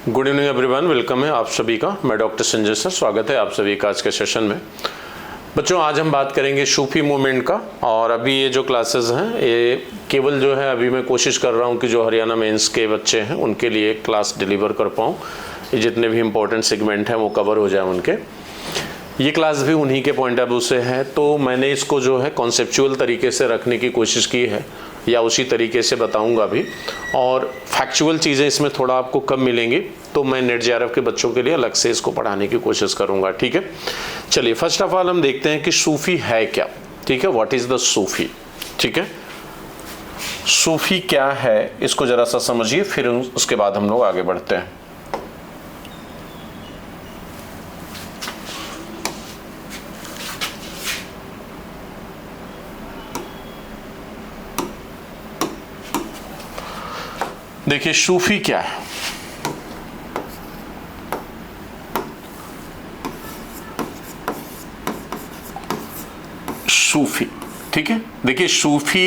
Good evening everyone, welcome है आप सभी का। मैं डॉक्टर संजय सर, स्वागत है आप सभी का आज के सेशन में। बच्चों, आज हम बात करेंगे सूफी मूवमेंट का। और अभी ये जो क्लासेस हैं ये केवल जो है अभी मैं कोशिश कर रहा हूँ कि जो हरियाणा मेंस के बच्चे हैं उनके लिए क्लास डिलीवर कर पाऊँ। ये जितने भी इंपॉर्टेंट सेगमेंट हैं वो कवर हो जाए उनके। ये क्लास भी उन्हीं के पॉइंट ऑफ व्यू से है, तो मैंने इसको जो है कॉन्सेप्चुअल तरीके से रखने की कोशिश की है, या उसी तरीके से बताऊंगा भी। और फैक्चुअल चीज़ें इसमें थोड़ा आपको कम मिलेंगी, तो मैं नेट जेआरएफ के बच्चों के लिए अलग से इसको पढ़ाने की कोशिश करूंगा। ठीक है, चलिए फर्स्ट ऑफ ऑल हम देखते हैं कि सूफी है क्या। ठीक है, व्हाट इज़ द सूफी। ठीक है, सूफी क्या है इसको ज़रा सा समझिए, फिर उसके बाद हम लोग आगे बढ़ते हैं। देखिए सूफी क्या है। सूफी, ठीक है, देखिए सूफी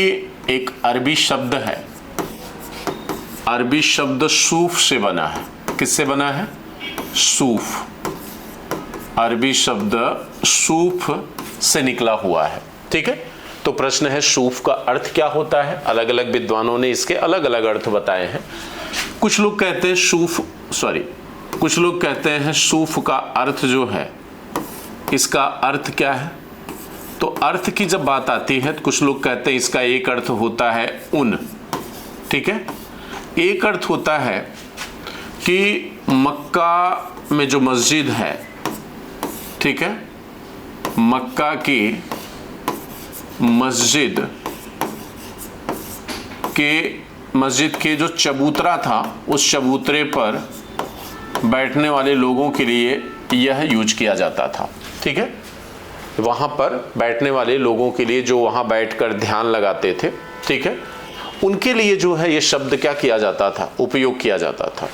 एक अरबी शब्द है। अरबी शब्द सूफ से बना है। किससे बना है? सूफ। अरबी शब्द सूफ से निकला हुआ है। ठीक है, तो प्रश्न है सूफ का अर्थ क्या होता है। अलग अलग विद्वानों ने इसके अलग अलग अर्थ बताए हैं। कुछ लोग कहते हैं कुछ लोग कहते हैं सूफ का अर्थ जो है, इसका अर्थ क्या है। तो अर्थ की जब बात आती है तो कुछ लोग कहते हैं इसका एक अर्थ होता है ऊन। ठीक है, एक अर्थ होता है कि मक्का में जो मस्जिद है, ठीक है, मक्का की मस्जिद के जो चबूतरा था, उस चबूतरे पर बैठने वाले लोगों के लिए यह यूज किया जाता था। ठीक है, वहाँ पर बैठने वाले लोगों के लिए जो वहाँ बैठकर ध्यान लगाते थे, ठीक है, उनके लिए जो है ये शब्द क्या किया जाता था, उपयोग किया जाता था।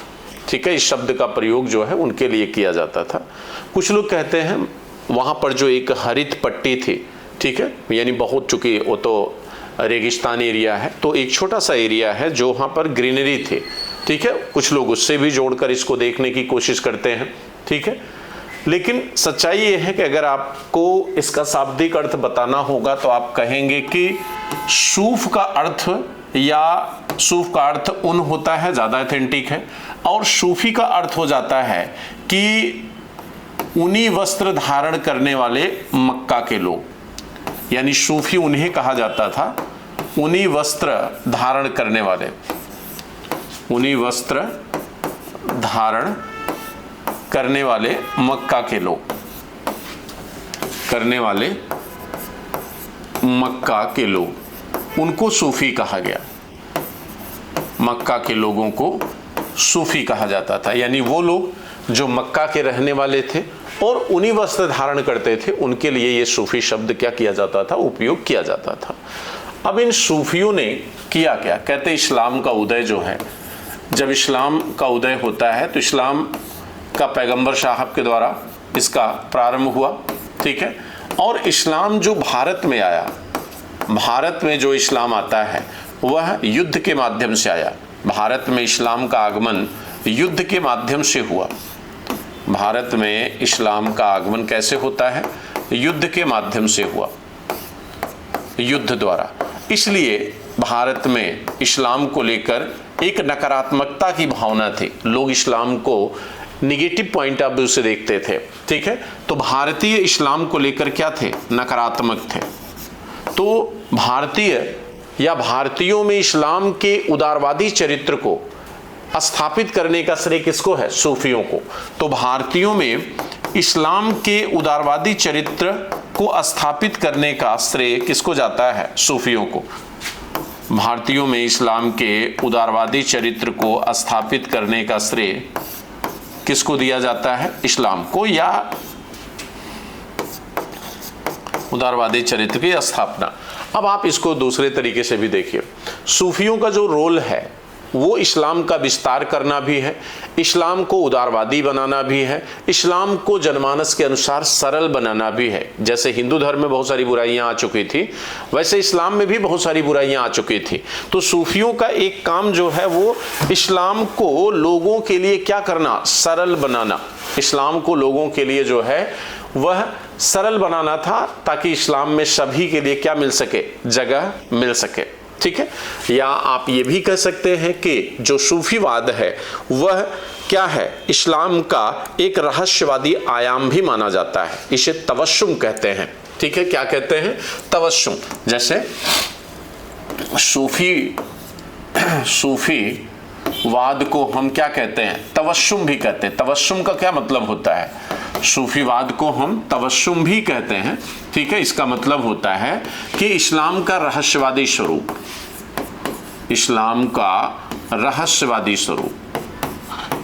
ठीक है, इस शब्द का प्रयोग जो है उनके लिए किया जाता था। कुछ लोग कहते हैं वहाँ पर जो एक हरित पट्टी थी, ठीक है, यानी बहुत, चूंकि वो तो रेगिस्तान एरिया है, तो एक छोटा सा एरिया है जो वहाँ पर ग्रीनरी थी। ठीक है, कुछ लोग उससे भी जोड़कर इसको देखने की कोशिश करते हैं। ठीक है, लेकिन सच्चाई ये है कि अगर आपको इसका शाब्दिक अर्थ बताना होगा तो आप कहेंगे कि सूफ का अर्थ ऊन होता है, ज़्यादा ऑथेंटिक है। और सूफी का अर्थ हो जाता है कि ऊनी वस्त्र धारण करने वाले मक्का के लोग, यानी सूफी उन्हें कहा जाता था, ऊनी वस्त्र धारण करने वाले, ऊनी वस्त्र धारण करने वाले मक्का के लोग, उनको सूफी कहा गया। मक्का के लोगों को सूफी कहा जाता था, यानी वो लोग जो मक्का के रहने वाले थे और ऊनी वस्त्र धारण करते थे, उनके लिए ये सूफी शब्द क्या किया जाता था, उपयोग किया जाता था। अब इन सूफियों ने किया क्या? कहते इस्लाम का उदय जो है, जब इस्लाम का उदय होता है तो इस्लाम का पैगंबर साहब के द्वारा इसका प्रारंभ हुआ। ठीक है, और इस्लाम जो भारत में आया, भारत में जो इस्लाम आता है वह युद्ध के माध्यम से आया। भारत में इस्लाम का आगमन युद्ध के माध्यम से हुआ। भारत में इस्लाम का आगमन कैसे होता है? युद्ध के माध्यम से हुआ, युद्ध द्वारा। इसलिए भारत में इस्लाम को लेकर एक नकारात्मकता की भावना थी। लोग इस्लाम को निगेटिव पॉइंट ऑफ व्यू से देखते थे। ठीक है, तो भारतीय इस्लाम को लेकर क्या थे? नकारात्मक थे। तो भारतीयों में इस्लाम के उदारवादी चरित्र को स्थापित करने का श्रेय किसको है? सूफियों को। तो भारतीयों में इस्लाम के उदारवादी चरित्र को स्थापित करने का श्रेय किसको जाता है? सूफियों को। भारतीयों में इस्लाम के उदारवादी चरित्र को स्थापित करने का श्रेय किसको दिया जाता है? इस्लाम को, या उदारवादी चरित्र की स्थापना। अब आप इसको दूसरे तरीके से भी देखिए। सूफियों का जो रोल है वो इस्लाम का विस्तार करना भी है, इस्लाम को उदारवादी बनाना भी है, इस्लाम को जनमानस के अनुसार सरल बनाना भी है। जैसे हिंदू धर्म में बहुत सारी बुराइयां आ चुकी थी, वैसे इस्लाम में भी बहुत सारी बुराइयां आ चुकी थी। तो सूफियों का एक काम जो है वो इस्लाम को लोगों के लिए क्या करना, सरल बनाना। इस्लाम को लोगों के लिए जो है वह सरल बनाना था, ताकि इस्लाम में सभी के लिए क्या मिल सके, जगह मिल सके। ठीक है। या आप ये भी कह सकते हैं कि जो सूफीवाद है वह क्या है, इस्लाम का एक रहस्यवादी आयाम भी माना जाता है। इसे तवस्सुम कहते हैं। ठीक है, क्या कहते हैं, तवस्सुम। जैसे सूफीवाद को हम क्या कहते हैं, तवस्सुम भी कहते हैं। तवस्सुम का क्या मतलब होता है, सूफीवाद को हम तवस्सुम भी कहते हैं। ठीक है, इसका मतलब होता है कि इस्लाम का रहस्यवादी स्वरूप, इस्लाम का रहस्यवादी स्वरूप,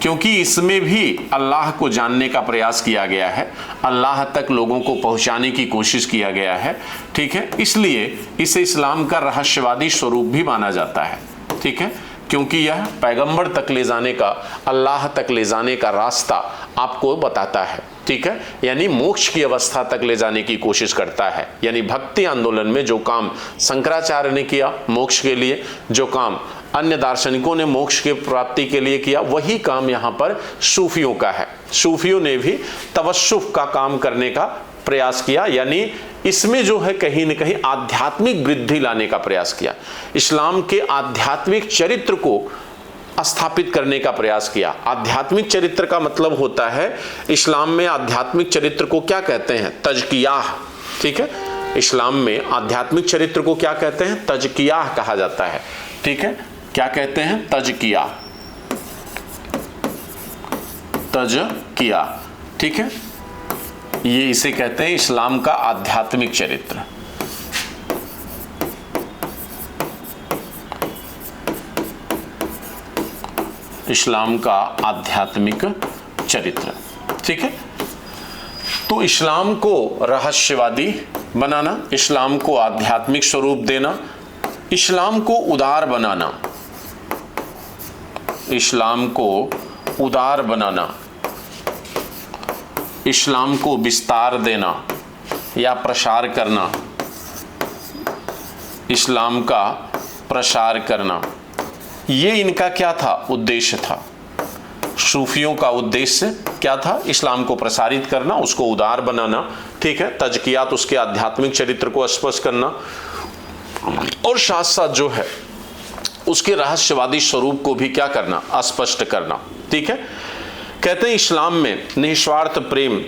क्योंकि इसमें भी अल्लाह को जानने का प्रयास किया गया है, अल्लाह तक लोगों को पहुंचाने की कोशिश किया गया है। ठीक है, इसलिए इसे इस्लाम का रहस्यवादी स्वरूप भी माना जाता है। ठीक है, क्योंकि यह पैगंबर तक ले जाने का, अल्लाह तक ले जाने का रास्ता आपको बताता है। ठीक है, यानी मोक्ष की अवस्था तक ले जाने की कोशिश करता है। यानी भक्ति आंदोलन में जो काम शंकराचार्य ने किया मोक्ष के लिए, जो काम अन्य दार्शनिकों ने मोक्ष की प्राप्ति के लिए किया, वही काम यहाँ पर सूफियों का है। सूफियों ने भी तवस्सुफ का काम करने का प्रयास किया, यानी इसमें जो है कहीं न कहीं आध्यात्मिक वृद्धि लाने का प्रयास किया, इस्लाम के आध्यात्मिक चरित्र को स्थापित करने का प्रयास किया। आध्यात्मिक चरित्र का मतलब होता है, इस्लाम में आध्यात्मिक चरित्र को क्या कहते हैं, तज़कियाह। ठीक है, इस्लाम में आध्यात्मिक चरित्र को क्या कहते हैं, तज़कियाह कहा जाता है। ठीक है, क्या कहते हैं, तज़कियाह, तज़कियाह। ठीक है, ये इसे कहते हैं इस्लाम का आध्यात्मिक चरित्र। इस्लाम का आध्यात्मिक चरित्र। ठीक है, तो इस्लाम को रहस्यवादी बनाना, इस्लाम को आध्यात्मिक स्वरूप देना, इस्लाम को उदार बनाना, इस्लाम को उदार बनाना, इस्लाम को विस्तार देना या प्रसार करना, इस्लाम का प्रसार करना, ये इनका क्या था, उद्देश्य था। सूफियों का उद्देश्य क्या था, इस्लाम को प्रसारित करना, उसको उदार बनाना। ठीक है, तज़कियात, उसके आध्यात्मिक चरित्र को स्पष्ट करना, और साथ साथ जो है उसके रहस्यवादी स्वरूप को भी क्या करना, स्पष्ट करना। ठीक है, कहते हैं इस्लाम में निस्वार्थ प्रेम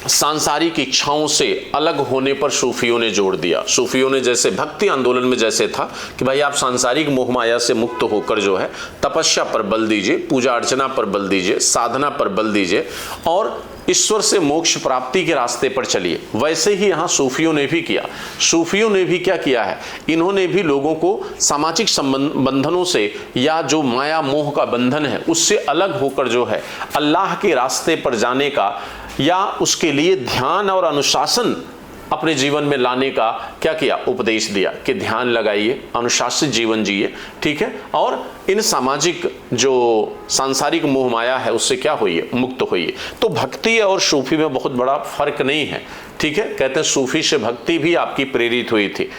सांसारिक इच्छाओं से अलग होने पर सूफियों ने जोड़ दिया। सूफियों ने जैसे भक्ति आंदोलन में जैसे था कि भाई आप सांसारिक मोह माया से मुक्त होकर जो है तपस्या पर बल दीजिए, पूजा अर्चना पर बल दीजिए, साधना पर बल दीजिए और ईश्वर से मोक्ष प्राप्ति के रास्ते पर चलिए, वैसे ही यहाँ सूफियों ने भी किया। सूफियों ने भी क्या किया है, इन्होंने भी लोगों को सामाजिक बंधनों से या जो माया मोह का बंधन है उससे अलग होकर जो है अल्लाह के रास्ते पर जाने का या उसके लिए ध्यान और अनुशासन अपने जीवन में लाने का क्या किया, उपदेश दिया कि ध्यान लगाइए, अनुशासित जीवन जिए। ठीक है, और इन सामाजिक जो सांसारिक मोह माया है उससे क्या होइए, मुक्त होइए। तो भक्ति और सूफी में बहुत बड़ा फर्क नहीं है। ठीक है, कहते हैं सूफी से भक्ति भी आपकी प्रेरित हुई थी,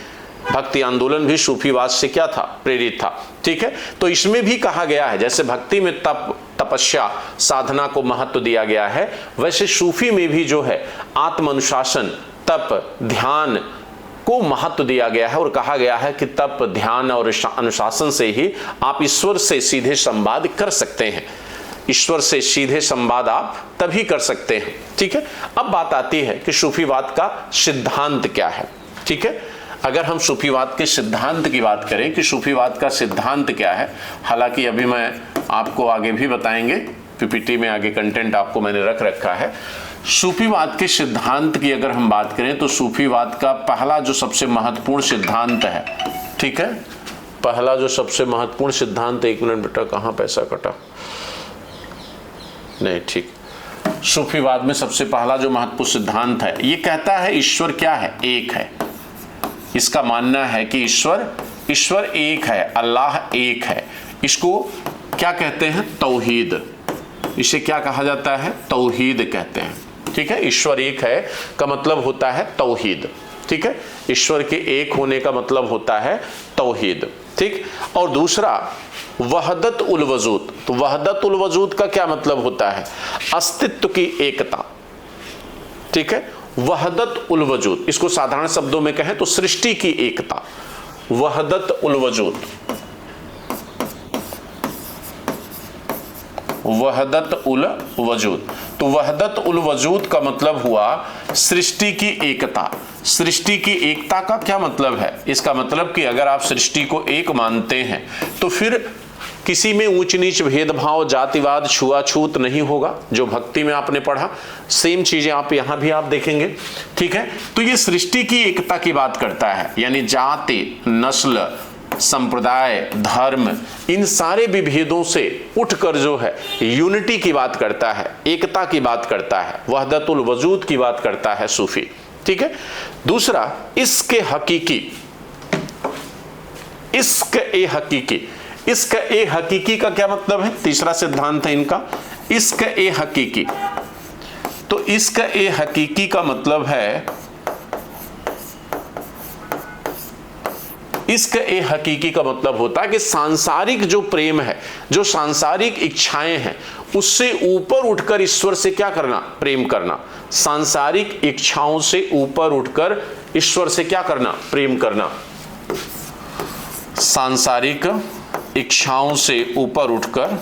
भक्ति आंदोलन भी सूफीवाद से क्या था, प्रेरित था। ठीक है, तो इसमें भी कहा गया है जैसे भक्ति में तपस्या साधना को महत्व दिया गया है, वैसे सूफी में भी जो है आत्म अनुशासन, तप, ध्यान को महत्व दिया गया है और कहा गया है कि तप, ध्यान और अनुशासन से ही आप ईश्वर से सीधे संवाद कर सकते हैं। ईश्वर से सीधे संवाद आप तभी कर सकते हैं। ठीक है, अब बात आती है कि सूफीवाद का सिद्धांत क्या है। ठीक है, अगर हम सूफीवाद के सिद्धांत की बात करें कि सूफीवाद का सिद्धांत क्या है, हालांकि अभी मैं आपको आगे भी बताएंगे, पीपीटी में आगे कंटेंट आपको मैंने रख रखा है। सूफीवाद के सिद्धांत की अगर हम बात करें तो सूफीवाद का पहला जो सबसे महत्वपूर्ण सिद्धांत है, ठीक है, पहला जो सबसे महत्वपूर्ण सिद्धांत, एक मिनट बेटा, कहाँ पैसा कटा, नहीं ठीक, सूफीवाद में सबसे पहला जो महत्वपूर्ण सिद्धांत है ये कहता है ईश्वर क्या है, एक है। इसका मानना है कि ईश्वर एक है, अल्लाह एक है। इसको क्या कहते हैं? तौहीद। इसे क्या कहा जाता है? तौहीद कहते हैं। ठीक है, ईश्वर एक है का मतलब होता है तौहीद। ठीक है, ईश्वर के एक होने का मतलब होता है तौहीद। ठीक, और दूसरा वहदत उल वजूद। तो वहदत उल वजूद का क्या मतलब होता है? अस्तित्व की एकता। ठीक है, वहदत उल वजूद, इसको साधारण शब्दों में कहें तो सृष्टि की एकता, वहदत उल वजूद, वहदत उल वजूद। तो वहदत उल वजूद का मतलब हुआ सृष्टि की एकता। सृष्टि की एकता का क्या मतलब है? इसका मतलब कि अगर आप सृष्टि को एक मानते हैं तो फिर किसी में ऊंच नीच, भेदभाव, जातिवाद, छुआछूत नहीं होगा। जो भक्ति में आपने पढ़ा सेम चीजें आप यहां भी आप देखेंगे। ठीक है, तो ये सृष्टि की एकता की बात करता है, यानी जाति, नस्ल, संप्रदाय, धर्म, इन सारे विभेदों से उठकर जो है यूनिटी की बात करता है, एकता की बात करता है, वहदतुल वजूद की बात करता है सूफी। ठीक है, दूसरा इश्क हकीकी। इश्क ए हकीकी, इश्क ए हकीकी का क्या मतलब है? तीसरा सिद्धांत है इनका, इश्क ए हकीकी। तो इश्क ए हकीकी का मतलब है, इश्क ए हकीकी का मतलब होता है कि सांसारिक जो प्रेम है, जो सांसारिक इच्छाएं हैं, उससे ऊपर उठकर ईश्वर से क्या करना? प्रेम करना। सांसारिक इच्छाओं से ऊपर उठकर ईश्वर से क्या करना? प्रेम करना। सांसारिक इच्छाओं से ऊपर उठकर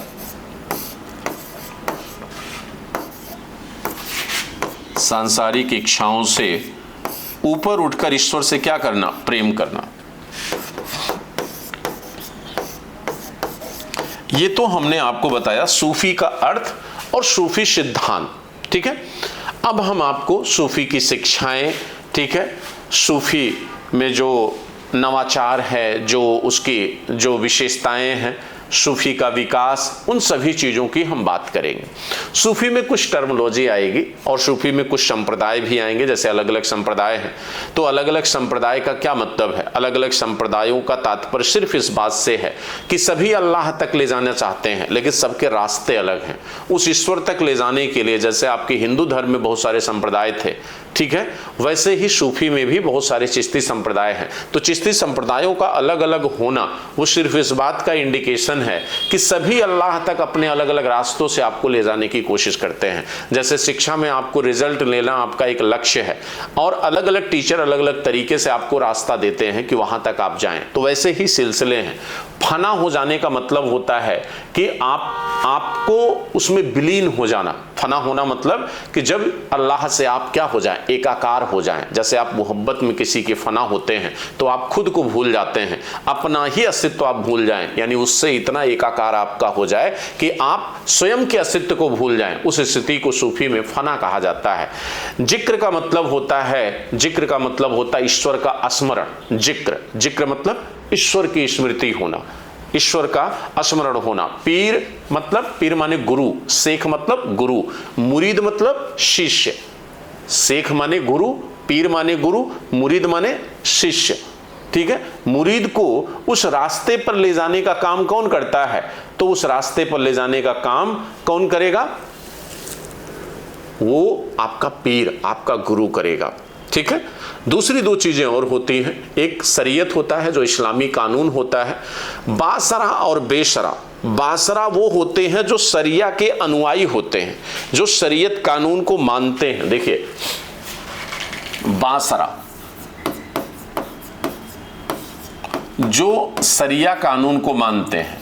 सांसारिक इच्छाओं से ऊपर उठकर ईश्वर से क्या करना? प्रेम करना। ये तो हमने आपको बताया सूफी का अर्थ और सूफी सिद्धांत। ठीक है, अब हम आपको सूफी की शिक्षाएं, ठीक है, सूफी में जो नवाचार है, जो उसकी जो विशेषताएं हैं, सूफी का विकास, उन सभी चीज़ों की हम बात करेंगे। सूफी में कुछ टर्मिनोलॉजी आएगी और सूफी में कुछ संप्रदाय भी आएंगे। जैसे अलग अलग संप्रदाय हैं, तो अलग अलग संप्रदाय का क्या मतलब है? अलग अलग संप्रदायों का तात्पर्य सिर्फ इस बात से है कि सभी अल्लाह तक ले जाना चाहते हैं, लेकिन सबके रास्ते अलग हैं। उस ईश्वर तक ले जाने के लिए, जैसे आपके हिंदू धर्म में बहुत सारे संप्रदाय थे, ठीक है, वैसे ही सूफी में भी बहुत सारे चिश्ती संप्रदाय हैं। तो चिश्ती संप्रदायों का अलग अलग होना वो सिर्फ इस बात का इंडिकेशन है कि सभी अल्लाह तक अपने अलग अलग रास्तों से आपको ले जाने की कोशिश करते हैं। जैसे शिक्षा में आपको रिजल्ट लेना आपका एक लक्ष्य है और अलग अलग टीचर अलग अलग तरीके से आपको रास्ता देते हैं कि वहां तक आप जाएं, तो वैसे ही सिलसिले हैं। फना हो जाने का मतलब होता है कि आपको उसमें विलीन हो जाना। फना होना मतलब कि जब अल्लाह से आप क्या हो जाएं? एकाकार हो जाएं। जैसे आप मोहब्बत में किसी के फना होते हैं तो आप खुद को भूल जाते हैं, अपना ही अस्तित्व आप भूल जाएं, यानी उससे इतना एकाकार आपका हो जाए कि आप स्वयं के अस्तित्व को भूल जाएं। उस स्थिति को सूफी में फना कहा जाता है। जिक्र का मतलब होता है, जिक्र का मतलब होता है ईश्वर का स्मरण। जिक्र मतलब ईश्वर की स्मृति होना, ईश्वर का स्मरण होना। पीर मतलब, पीर माने गुरु, शेख मतलब गुरु, मुरीद मतलब शिष्य। शेख माने गुरु, पीर माने गुरु, मुरीद माने शिष्य। ठीक है, मुरीद को उस रास्ते पर ले जाने का काम कौन करता है? तो उस रास्ते पर ले जाने का काम कौन करेगा? वो आपका पीर, आपका गुरु करेगा। ठीक है, दूसरी दो चीजें और होती हैं। एक शरीयत होता है जो इस्लामी कानून होता है, बासरा और बेशरा। बासरा वो होते हैं जो शरिया के अनुयायी होते हैं, जो शरीयत कानून को मानते हैं। देखिए, बासरा जो शरिया कानून को मानते हैं,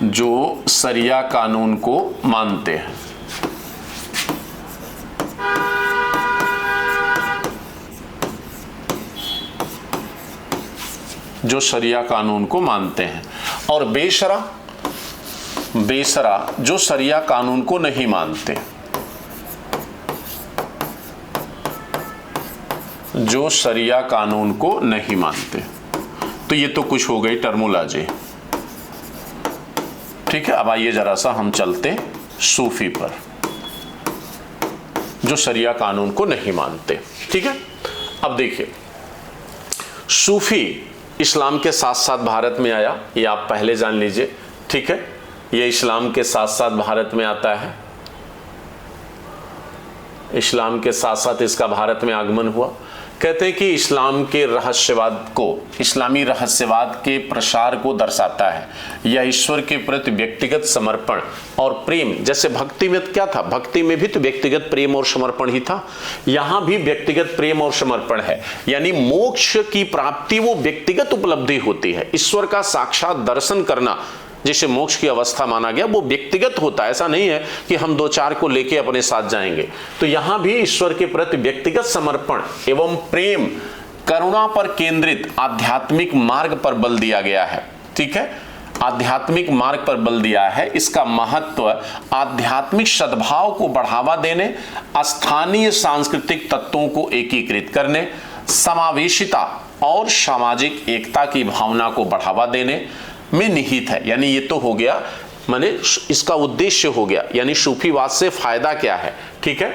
जो शरिया कानून को मानते हैं, जो शरिया कानून को मानते हैं। और बेशरा, बेशरा जो शरिया कानून को नहीं मानते, जो शरिया कानून को नहीं मानते। तो ये तो कुछ हो गई टर्मोलॉजी। ठीक है, अब आइए जरा सा हम चलते सूफी पर, जो शरिया कानून को नहीं मानते। ठीक है, अब देखिए, सूफी इस्लाम के साथ साथ भारत में आया, ये आप पहले जान लीजिए, ठीक है। ये इस्लाम के साथ साथ भारत में आता है, इस्लाम के साथ साथ इसका भारत में आगमन हुआ। कहते हैं कि इस्लाम के रहस्यवाद को, इस्लामी रहस्यवाद के प्रसार को दर्शाता है। यह ईश्वर के प्रति व्यक्तिगत समर्पण और प्रेम, जैसे भक्ति में क्या था, भक्ति में भी तो व्यक्तिगत प्रेम और समर्पण ही था, यहां भी व्यक्तिगत प्रेम और समर्पण है। यानी मोक्ष की प्राप्ति वो व्यक्तिगत उपलब्धि होती है। ईश्वर का साक्षात दर्शन करना जिसे मोक्ष की अवस्था माना गया, वो व्यक्तिगत होता है। ऐसा नहीं है कि हम दो चार को लेके अपने साथ जाएंगे। तो यहां भी ईश्वर के प्रति व्यक्तिगत समर्पण एवं प्रेम, करुणा पर केंद्रित आध्यात्मिक मार्ग पर बल दिया गया है, ठीक है। आध्यात्मिक मार्ग पर बल दिया है। इसका महत्व आध्यात्मिक सद्भाव को बढ़ावा देने, स्थानीय सांस्कृतिक तत्वों को एकीकृत करने, समावेशिता और सामाजिक एकता की भावना को बढ़ावा देने में निहित है। यानी ये तो हो गया, माने इसका उद्देश्य हो गया। यानी सूफीवाद से फायदा क्या है, ठीक है।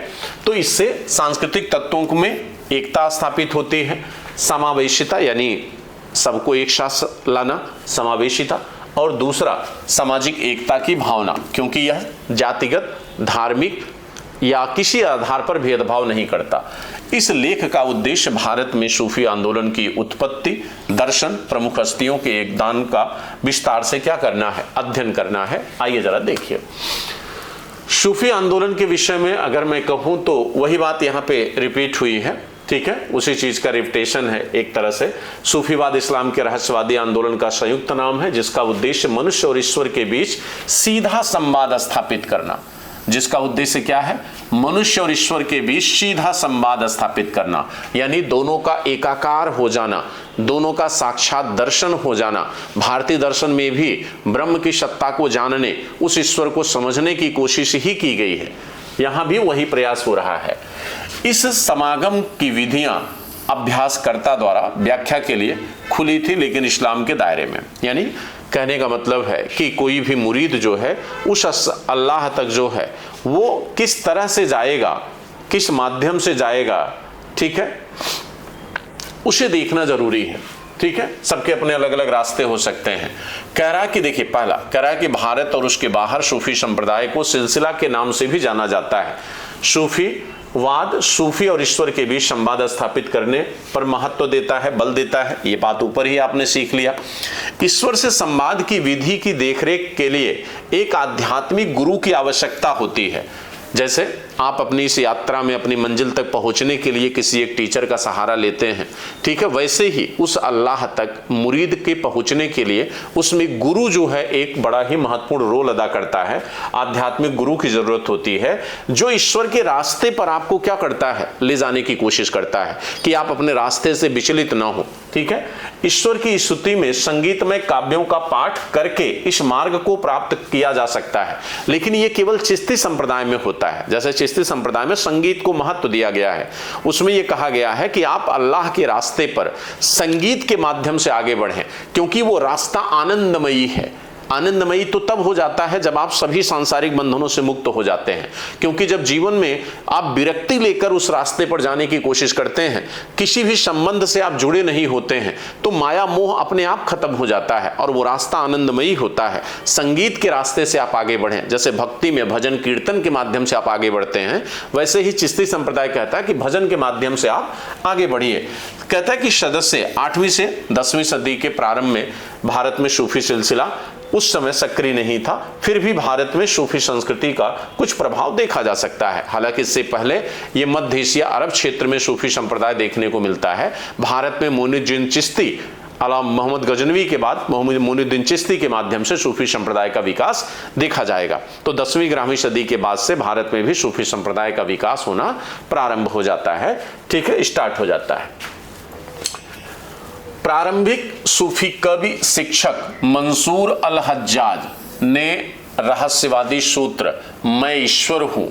तो इससे सांस्कृतिक तत्वों में एकता स्थापित होती है, समावेशिता यानी सबको एक साथ लाना, समावेशिता, और दूसरा सामाजिक एकता की भावना, क्योंकि यह जातिगत, धार्मिक या किसी आधार पर भेदभाव नहीं करता। इस लेख का उद्देश्य भारत में सूफी आंदोलन की उत्पत्ति, दर्शन, प्रमुख हस्तियों के योगदान का विस्तार से क्या करना है, अध्ययन करना है। आइए जरा देखिए, सूफी आंदोलन के विषय में अगर मैं कहूं तो वही बात यहां पे रिपीट हुई है, ठीक है। उसी चीज का रिपीटेशन है एक तरह से। सूफीवाद इस्लाम के रहस्यवादी आंदोलन का संयुक्त नाम है, जिसका उद्देश्य मनुष्य और ईश्वर के बीच सीधा संवाद स्थापित करना, जिसका उद्देश्य क्या है, मनुष्य और ईश्वर के बीच सीधा संवाद स्थापित करना, यानी दोनों का एकाकार हो जाना, दोनों का साक्षात दर्शन हो जाना। भारतीय दर्शन में भी ब्रह्म की सत्ता को जानने, उस ईश्वर को समझने की कोशिश ही की गई है। यहां भी वही प्रयास हो रहा है। इस समागम की विधियां अभ्यासकर्ता द्वारा व्याख्या के लिए खुली थी, लेकिन इस्लाम के दायरे में। यानी कहने का मतलब है कि कोई भी मुरीद जो है उस अल्लाह तक जो है वो किस तरह से जाएगा, किस माध्यम से जाएगा, ठीक है, उसे देखना जरूरी है, ठीक है। सबके अपने अलग अलग रास्ते हो सकते हैं। कह रहा कि देखिए, पहला कह रहा कि भारत और उसके बाहर सूफी संप्रदाय को सिलसिला के नाम से भी जाना जाता है। सूफीवाद सूफी और ईश्वर के बीच संवाद स्थापित करने पर महत्व देता है, बल देता है। ये बात ऊपर ही आपने सीख लिया। ईश्वर से संवाद की विधि की देखरेख के लिए एक आध्यात्मिक गुरु की आवश्यकता होती है। जैसे आप अपनी इस यात्रा में अपनी मंजिल तक पहुंचने के लिए किसी एक टीचर का सहारा लेते हैं, ठीक है, वैसे ही उस अल्लाह तक मुरीद के पहुंचने के लिए उसमें गुरु जो है एक बड़ा ही महत्वपूर्ण रोल अदा करता है। आध्यात्मिक गुरु की जरूरत होती है, जो ईश्वर के रास्ते पर आपको क्या करता है, ले जाने की कोशिश करता है कि आप अपने रास्ते से विचलित ना हो, ठीक है। ईश्वर की स्तुति में संगीतमय काव्यों का पाठ करके इस मार्ग को प्राप्त किया जा सकता है, लेकिन यह केवल चिश्ती संप्रदाय में होता है। जैसे चिश्ती संप्रदाय में संगीत को महत्व दिया गया है, उसमें यह कहा गया है कि आप अल्लाह के रास्ते पर संगीत के माध्यम से आगे बढ़ें, क्योंकि वो रास्ता आनंदमयी है। आनंदमयी तो तब हो जाता है जब आप सभी सांसारिक बंधनों से मुक्त हो जाते हैं, क्योंकि जब जीवन में आप विरक्ति लेकर उस रास्ते पर जाने की कोशिश करते हैं, किसी भी संबंध से आप जुड़े नहीं होते हैं, तो माया मोह अपने आप खत्म हो जाता है और वो रास्ता आनंदमयी होता है। संगीत के रास्ते से आप आगे बढ़ें, जैसे भक्ति में भजन कीर्तन के माध्यम से आप आगे बढ़ते हैं, वैसे ही चिश्ती संप्रदाय कहता है कि भजन के माध्यम से आप आगे बढ़िए। कहता है कि सदस्य 8वीं से 10वीं सदी के प्रारंभ में भारत में सूफी सिलसिला उस समय सक्रिय नहीं था, फिर भी भारत में सूफी संस्कृति का कुछ प्रभाव देखा जा सकता है। हालांकि इससे पहले ये मध्य एशिया अरब क्षेत्र में सूफी संप्रदाय देखने को मिलता है। भारत में मोइनुद्दीन चिश्ती अला मोहम्मद गजनवी के बाद मोइनुद्दीन चिश्ती के माध्यम से सूफी संप्रदाय का विकास देखा जाएगा। तो 10वीं 11वीं सदी के बाद से भारत में भी सूफी संप्रदाय का विकास होना प्रारंभ हो जाता है, ठीक है, स्टार्ट हो जाता है। प्रारंभिक सूफी कवि शिक्षक मंसूर अल हज्जाज ने रहस्यवादी सूत्र मैं ईश्वर हूं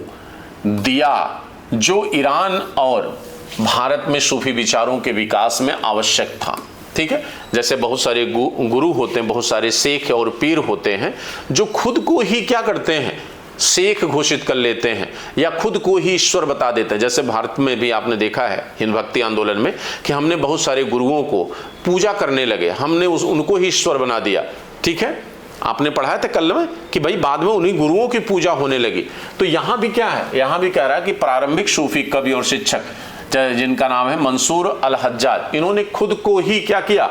दिया, जो ईरान और भारत में सूफी विचारों के विकास में आवश्यक था, ठीक है। जैसे बहुत सारे गुरु होते हैं, बहुत सारे शेख और पीर होते हैं जो खुद को ही क्या करते हैं, शेख घोषित कर लेते हैं या खुद को ही ईश्वर बता देते हैं। जैसे भारत में भी आपने देखा है हिंद भक्ति आंदोलन में कि हमने बहुत सारे गुरुओं को पूजा करने लगे, हमने उनको ही ईश्वर बना दिया। ठीक है, आपने पढ़ा था कल में कि भाई बाद में उन्हीं गुरुओं की पूजा होने लगी। तो यहाँ भी क्या है, यहाँ भी कह रहा है कि प्रारंभिक सूफी कवि और शिक्षक जिनका नाम है मंसूर अल हज्जाज, इन्होंने खुद को ही क्या किया,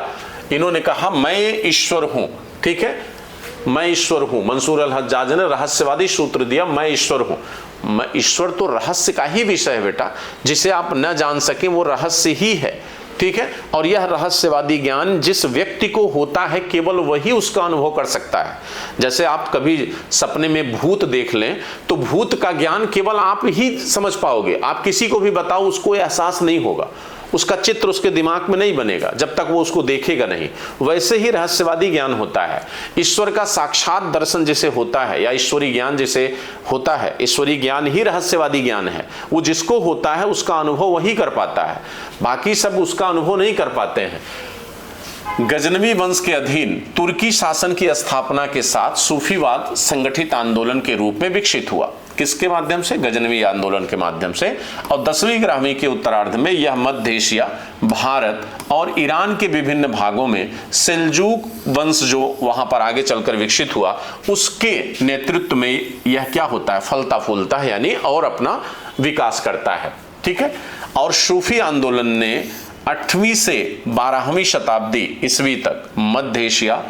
इन्होंने कहा मैं ईश्वर हूं। ठीक है, मैं ईश्वर हूं। मंसूर अल हज्जाज ने रहस्यवादी सूत्र दिया, मैं ईश्वर हूं। मैं ईश्वर तो रहस्य का ही विषय है बेटा, जिसे आप न जान सके वो रहस्य ही है। ठीक है, और यह रहस्यवादी ज्ञान जिस व्यक्ति को होता है केवल वही उसका अनुभव कर सकता है। जैसे आप कभी सपने में भूत देख लें तो भूत का ज्ञान केवल आप ही समझ पाओगे, आप किसी को भी बताओ उसको एहसास नहीं होगा, उसका चित्र उसके दिमाग में नहीं बनेगा जब तक वो उसको देखेगा नहीं। वैसे ही रहस्यवादी ज्ञान होता है। ईश्वर का साक्षात दर्शन जिसे होता है या ईश्वरीय ज्ञान जिसे होता है, ईश्वरीय ज्ञान ही रहस्यवादी ज्ञान है। वो जिसको होता है उसका अनुभव वही कर पाता है, बाकी सब उसका अनुभव नहीं कर पाते हैं। गजनवी वंश के अधीन तुर्की शासन की स्थापना के साथ सूफीवाद संगठित आंदोलन के रूप में विकसित हुआ। किसके माध्यम से? गजनवी आंदोलन के माध्यम से। और 10वीं ग्रामी के उत्तरार्ध में यह मध्य एशिया, भारत और ईरान के विभिन्न भागों में सेल्जूक वंश जो वहां पर आगे चलकर विकसित हुआ, उसके नेतृत्व में यह क्या होता है, फलता फूलता है, यानी और अपना विकास करता है। ठीक है, और सूफी आंदोलन ने 8वीं से 12वीं शताब्दी ईस्वी तक मध्य एशिया,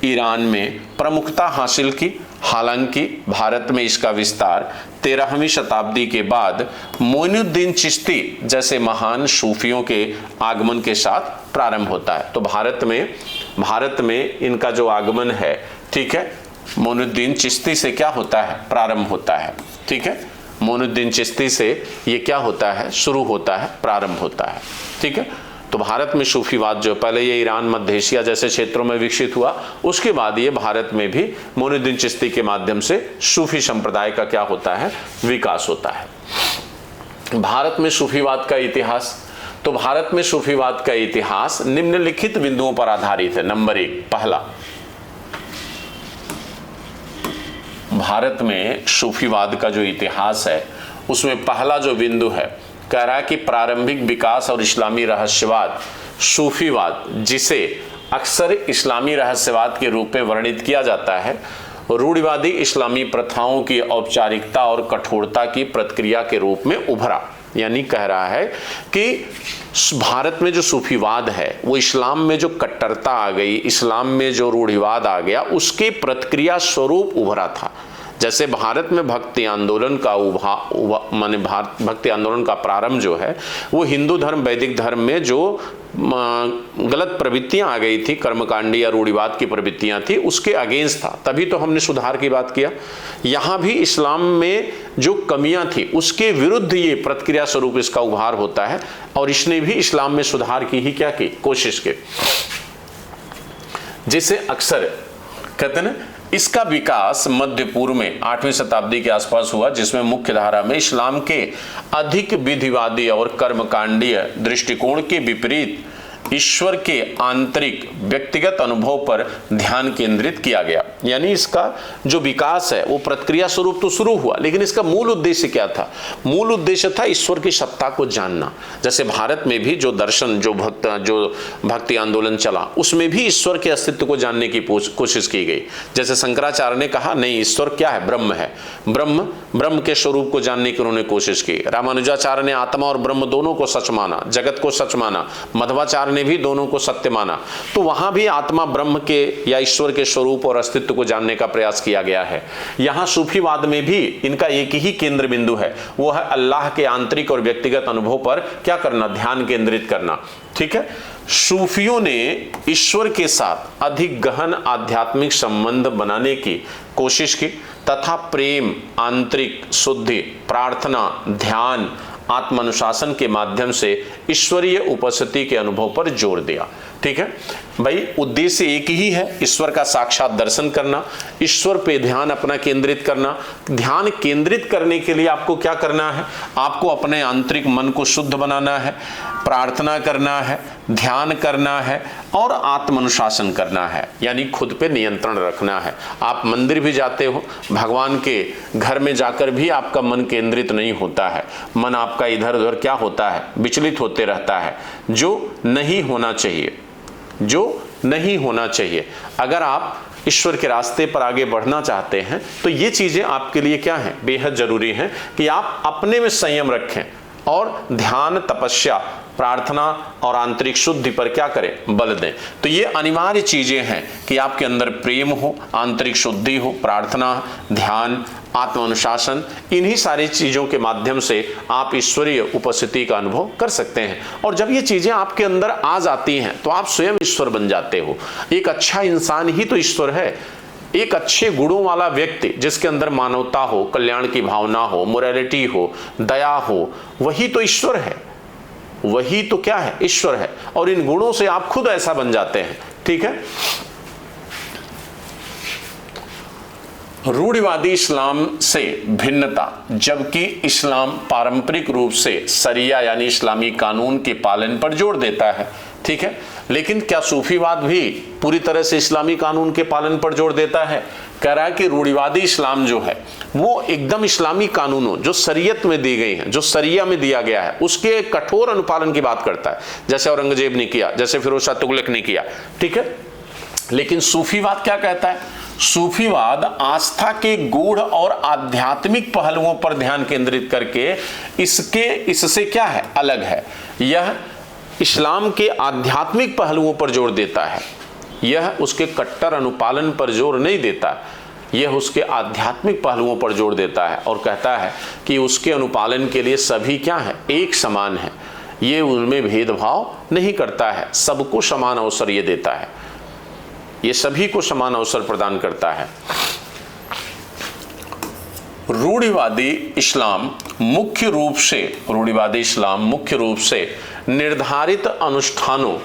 ईरान में प्रमुखता हासिल की। हालांकि भारत में इसका विस्तार 13वीं शताब्दी के बाद मोइनुद्दीन चिश्ती जैसे महान सूफियों के आगमन के साथ प्रारंभ होता है। तो भारत में इनका जो आगमन है, ठीक है, मोइनुद्दीन चिश्ती से क्या होता है, प्रारंभ होता है। ठीक है, मोइनुद्दीन चिश्ती से ये क्या होता है, शुरू होता है, प्रारंभ होता है। ठीक है, तो भारत में सूफीवाद जो पहले ये ईरान, मध्य एशिया जैसे क्षेत्रों में विकसित हुआ, उसके बाद ये भारत में भी मोइनुद्दीन चिश्ती के माध्यम से सूफी संप्रदाय का क्या होता है, विकास होता है। भारत में सूफीवाद का इतिहास, तो भारत में सूफीवाद का इतिहास निम्नलिखित बिंदुओं पर आधारित है। नंबर 1, पहला, भारत में सूफीवाद का जो इतिहास है उसमें पहला जो बिंदु है, कह रहा है कि प्रारंभिक विकास और इस्लामी रहस्यवाद सूफीवाद, जिसे अक्सर इस्लामी रहस्यवाद के रूप में वर्णित किया जाता है, रूढ़िवादी इस्लामी प्रथाओं की औपचारिकता और कठोरता की प्रतिक्रिया के रूप में उभरा। यानी कह रहा है कि भारत में जो सूफीवाद है वो इस्लाम में जो कट्टरता आ गई, इस्लाम में जो रूढ़िवाद आ गया, उसके प्रतिक्रिया स्वरूप उभरा था। जैसे भारत में भक्ति आंदोलन का भक्ति आंदोलन का प्रारंभ जो है वो हिंदू धर्म, वैदिक धर्म में जो गलत प्रवृत्तियां आ गई थी, कर्मकांडी या रूढ़िवाद की प्रवृत्तियां थी, उसके अगेंस्ट था। तभी तो हमने सुधार की बात किया। यहाँ भी इस्लाम में जो कमियां थी उसके विरुद्ध ये प्रतिक्रिया स्वरूप इसका उभार होता है, और इसने भी इस्लाम में सुधार की ही क्या की, कोशिश की। जिसे अक्सर कहते हैं, इसका विकास मध्य पूर्व में 8वीं शताब्दी के आसपास हुआ, जिसमें मुख्य धारा में इस्लाम के अधिक विधिवादी और कर्मकांडीय दृष्टिकोण के विपरीत ईश्वर के आंतरिक व्यक्तिगत अनुभव पर ध्यान केंद्रित किया गया। यानी इसका जो विकास है वो प्रतिक्रिया स्वरूप तो शुरू हुआ, लेकिन इसका मूल उद्देश्य क्या था? मूल उद्देश्य था ईश्वर की सत्ता को जानना। जैसे भारत में भी जो दर्शन, जो भक्ति आंदोलन चला, उसमें भी ईश्वर के अस्तित्व को जानने की कोशिश की गई। जैसे शंकराचार्य ने कहा नहीं, ईश्वर क्या है, ब्रह्म है, ब्रह्म के स्वरूप को जानने की उन्होंने कोशिश की। रामानुजाचार्य ने आत्मा और ब्रह्म दोनों को सच माना, जगत को सच माना। मध्वाचार्य ने भी दोनों को सत्य माना। तो वहां भी आत्मा, ब्रह्म के या ईश्वर के स्वरूप और अस्तित्व को जानने का प्रयास किया गया है। यहां सूफीवाद में भी इनका एक ही केंद्र बिंदु है, वो है अल्लाह के आंतरिक और व्यक्तिगत अनुभव पर क्या करना, ध्यान केंद्रित करना। ठीक है, सूफियों ने ईश्वर के साथ अधिक गहन आध्यात्मिक संबंध बनाने की कोशिश की तथा प्रेम, आंतरिक शुद्धि, प्रार्थना, ध्यान, आत्मानुशासन के माध्यम से ईश्वरीय उपस्थिति के अनुभव पर जोर दिया। ठीक है भाई, उद्देश्य एक ही है, ईश्वर का साक्षात दर्शन करना, ईश्वर पे ध्यान अपना केंद्रित करना। ध्यान केंद्रित करने के लिए आपको क्या करना है, आपको अपने आंतरिक मन को शुद्ध बनाना है, प्रार्थना करना है, ध्यान करना है और आत्म अनुशासन करना है, यानी खुद पे नियंत्रण रखना है। आप मंदिर भी जाते हो, भगवान के घर में जाकर भी आपका मन केंद्रित नहीं होता है, मन आपका इधर उधर क्या होता है, विचलित होते रहता है, जो नहीं होना चाहिए, जो नहीं होना चाहिए। अगर आप ईश्वर के रास्ते पर आगे बढ़ना चाहते हैं तो ये चीजें आपके लिए क्या है, बेहद जरूरी है कि आप अपने में संयम रखें और ध्यान, तपस्या, प्रार्थना और आंतरिक शुद्धि पर क्या करें, बल दें। तो ये अनिवार्य चीजें हैं कि आपके अंदर प्रेम हो, आंतरिक शुद्धि हो, प्रार्थना, ध्यान, आत्म अनुशासन, इन्हीं सारी चीजों के माध्यम से आप ईश्वरीय उपस्थिति का अनुभव कर सकते हैं। और जब ये चीजें आपके अंदर आ जाती हैं तो आप स्वयं ईश्वर बन जाते हो। एक अच्छा इंसान ही तो ईश्वर है। एक अच्छे गुणों वाला व्यक्ति जिसके अंदर मानवता हो, कल्याण की भावना हो, मोरालिटी हो, दया हो, वही तो ईश्वर है, वही तो क्या है, ईश्वर है। और इन गुणों से आप खुद ऐसा बन जाते हैं। ठीक है, रूढ़िवादी इस्लाम से भिन्नता, जबकि इस्लाम पारंपरिक रूप से शरिया यानी इस्लामी कानून के पालन पर जोर देता है। ठीक है, लेकिन क्या सूफीवाद भी पूरी तरह से इस्लामी कानून के पालन पर जोर देता है? कह रहा है कि रूढ़िवादी इस्लाम जो है वो एकदम इस्लामी कानूनों जो शरीयत में दी गई हैं, जो शरिया में दिया गया है, उसके कठोर अनुपालन की बात करता है, जैसे औरंगजेब ने किया, जैसे फिरोज शाह तुगलक ने किया। ठीक है, लेकिन सूफीवाद क्या कहता है? सूफीवाद आस्था के गूढ़ और आध्यात्मिक पहलुओं पर ध्यान केंद्रित करके इससे क्या है, अलग है। यह इस्लाम के आध्यात्मिक पहलुओं पर जोर देता है, यह उसके कट्टर अनुपालन पर जोर नहीं देता, यह उसके आध्यात्मिक पहलुओं पर जोर देता है और कहता है कि उसके अनुपालन के लिए सभी क्या है, एक समान है। ये उनमें भेदभाव नहीं करता है, सबको समान अवसर ये देता है, ये सभी को समान अवसर प्रदान करता है। रूढ़िवादी इस्लाम मुख्य रूप से निर्धारित अनुष्ठानों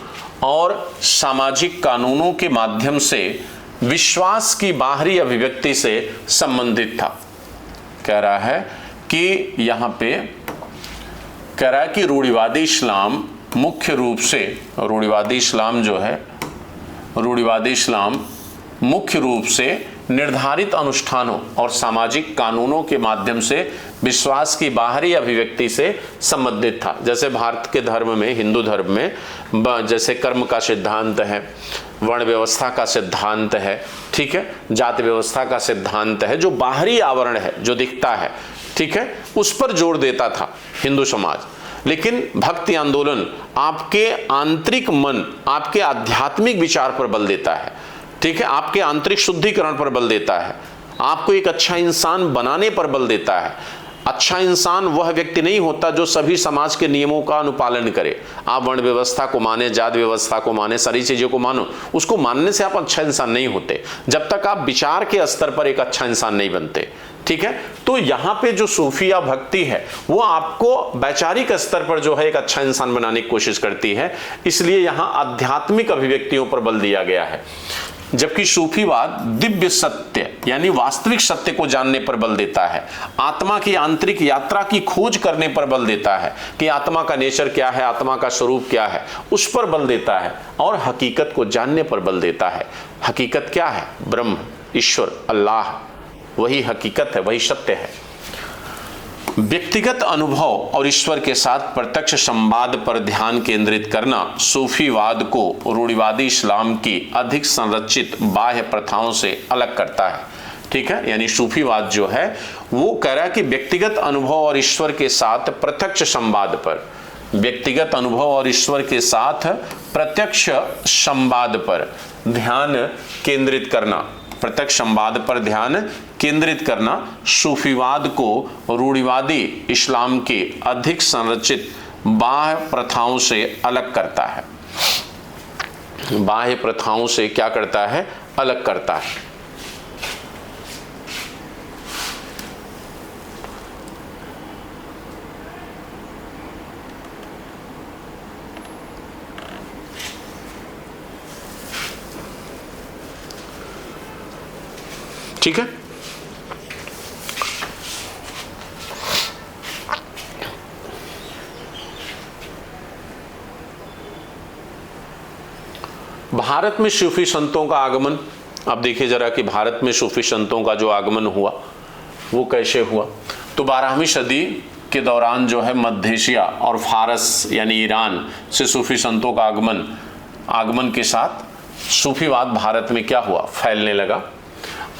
और सामाजिक कानूनों के माध्यम से विश्वास की बाहरी अभिव्यक्ति से संबंधित था। कह रहा है कि यहां पे कह रहा है कि रूढ़िवादी इस्लाम मुख्य रूप से निर्धारित अनुष्ठानों और सामाजिक कानूनों के माध्यम से विश्वास की बाहरी अभिव्यक्ति से संबंधित था। जैसे भारत के धर्म में, हिंदू धर्म में जैसे कर्म का सिद्धांत है, वर्ण व्यवस्था का सिद्धांत है, ठीक है, जाति व्यवस्था का सिद्धांत है, जो बाहरी आवरण है, जो दिखता है, ठीक है, उस पर जोर देता था हिंदू समाज। लेकिन भक्ति आंदोलन आपके आंतरिक मन, आपके आध्यात्मिक विचार पर बल देता है, ठीक है, आपके आंतरिक शुद्धिकरण पर बल देता है, आपको एक अच्छा इंसान बनाने पर बल देता है। अच्छा इंसान वह व्यक्ति नहीं होता जो सभी समाज के नियमों का अनुपालन करे। आप वर्ण व्यवस्था को माने, जाति व्यवस्था को माने, सारी चीजों को मानो, उसको मानने से आप अच्छा इंसान नहीं होते जब तक आप विचार के स्तर पर एक अच्छा इंसान नहीं बनते। ठीक है, तो यहाँ पे जो सूफिया भक्ति है वो आपको वैचारिक स्तर पर जो है एक अच्छा इंसान बनाने की कोशिश करती है, इसलिए यहाँ आध्यात्मिक अभिव्यक्तियों पर बल दिया गया है। जबकि सूफीवाद दिव्य सत्य यानी वास्तविक सत्य को जानने पर बल देता है, आत्मा की आंतरिक यात्रा की खोज करने पर बल देता है कि आत्मा का नेचर क्या है, आत्मा का स्वरूप क्या है, उस पर बल देता है, और हकीकत को जानने पर बल देता है। हकीकत क्या है? ब्रह्म, ईश्वर, अल्लाह, वही हकीकत है, वही सत्य है। व्यक्तिगत अनुभव और ईश्वर के साथ प्रत्यक्ष संवाद पर ध्यान केंद्रित करना सूफीवाद को रूढ़िवादी इस्लाम की अधिक संरचित बाह्य प्रथाओं से अलग करता है। ठीक है, यानी सूफीवाद जो है वो कह रहा है कि व्यक्तिगत अनुभव और ईश्वर के साथ प्रत्यक्ष संवाद पर, व्यक्तिगत अनुभव और ईश्वर के साथ प्रत्यक्ष संवाद पर ध्यान केंद्रित करना, प्रत्यक्ष संवाद पर ध्यान केंद्रित करना सूफीवाद को रूढ़िवादी इस्लाम की अधिक संरचित बाह्य प्रथाओं से अलग करता है। बाह्य प्रथाओं से क्या करता है? अलग करता है। ठीक है। भारत में सूफी संतों का आगमन, अब देखिए जरा कि भारत में सूफी संतों का जो आगमन हुआ वो कैसे हुआ। तो 12वीं सदी के दौरान जो है मध्य एशिया और फारस यानी ईरान से सूफी संतों का आगमन के साथ सूफीवाद भारत में क्या हुआ, फैलने लगा।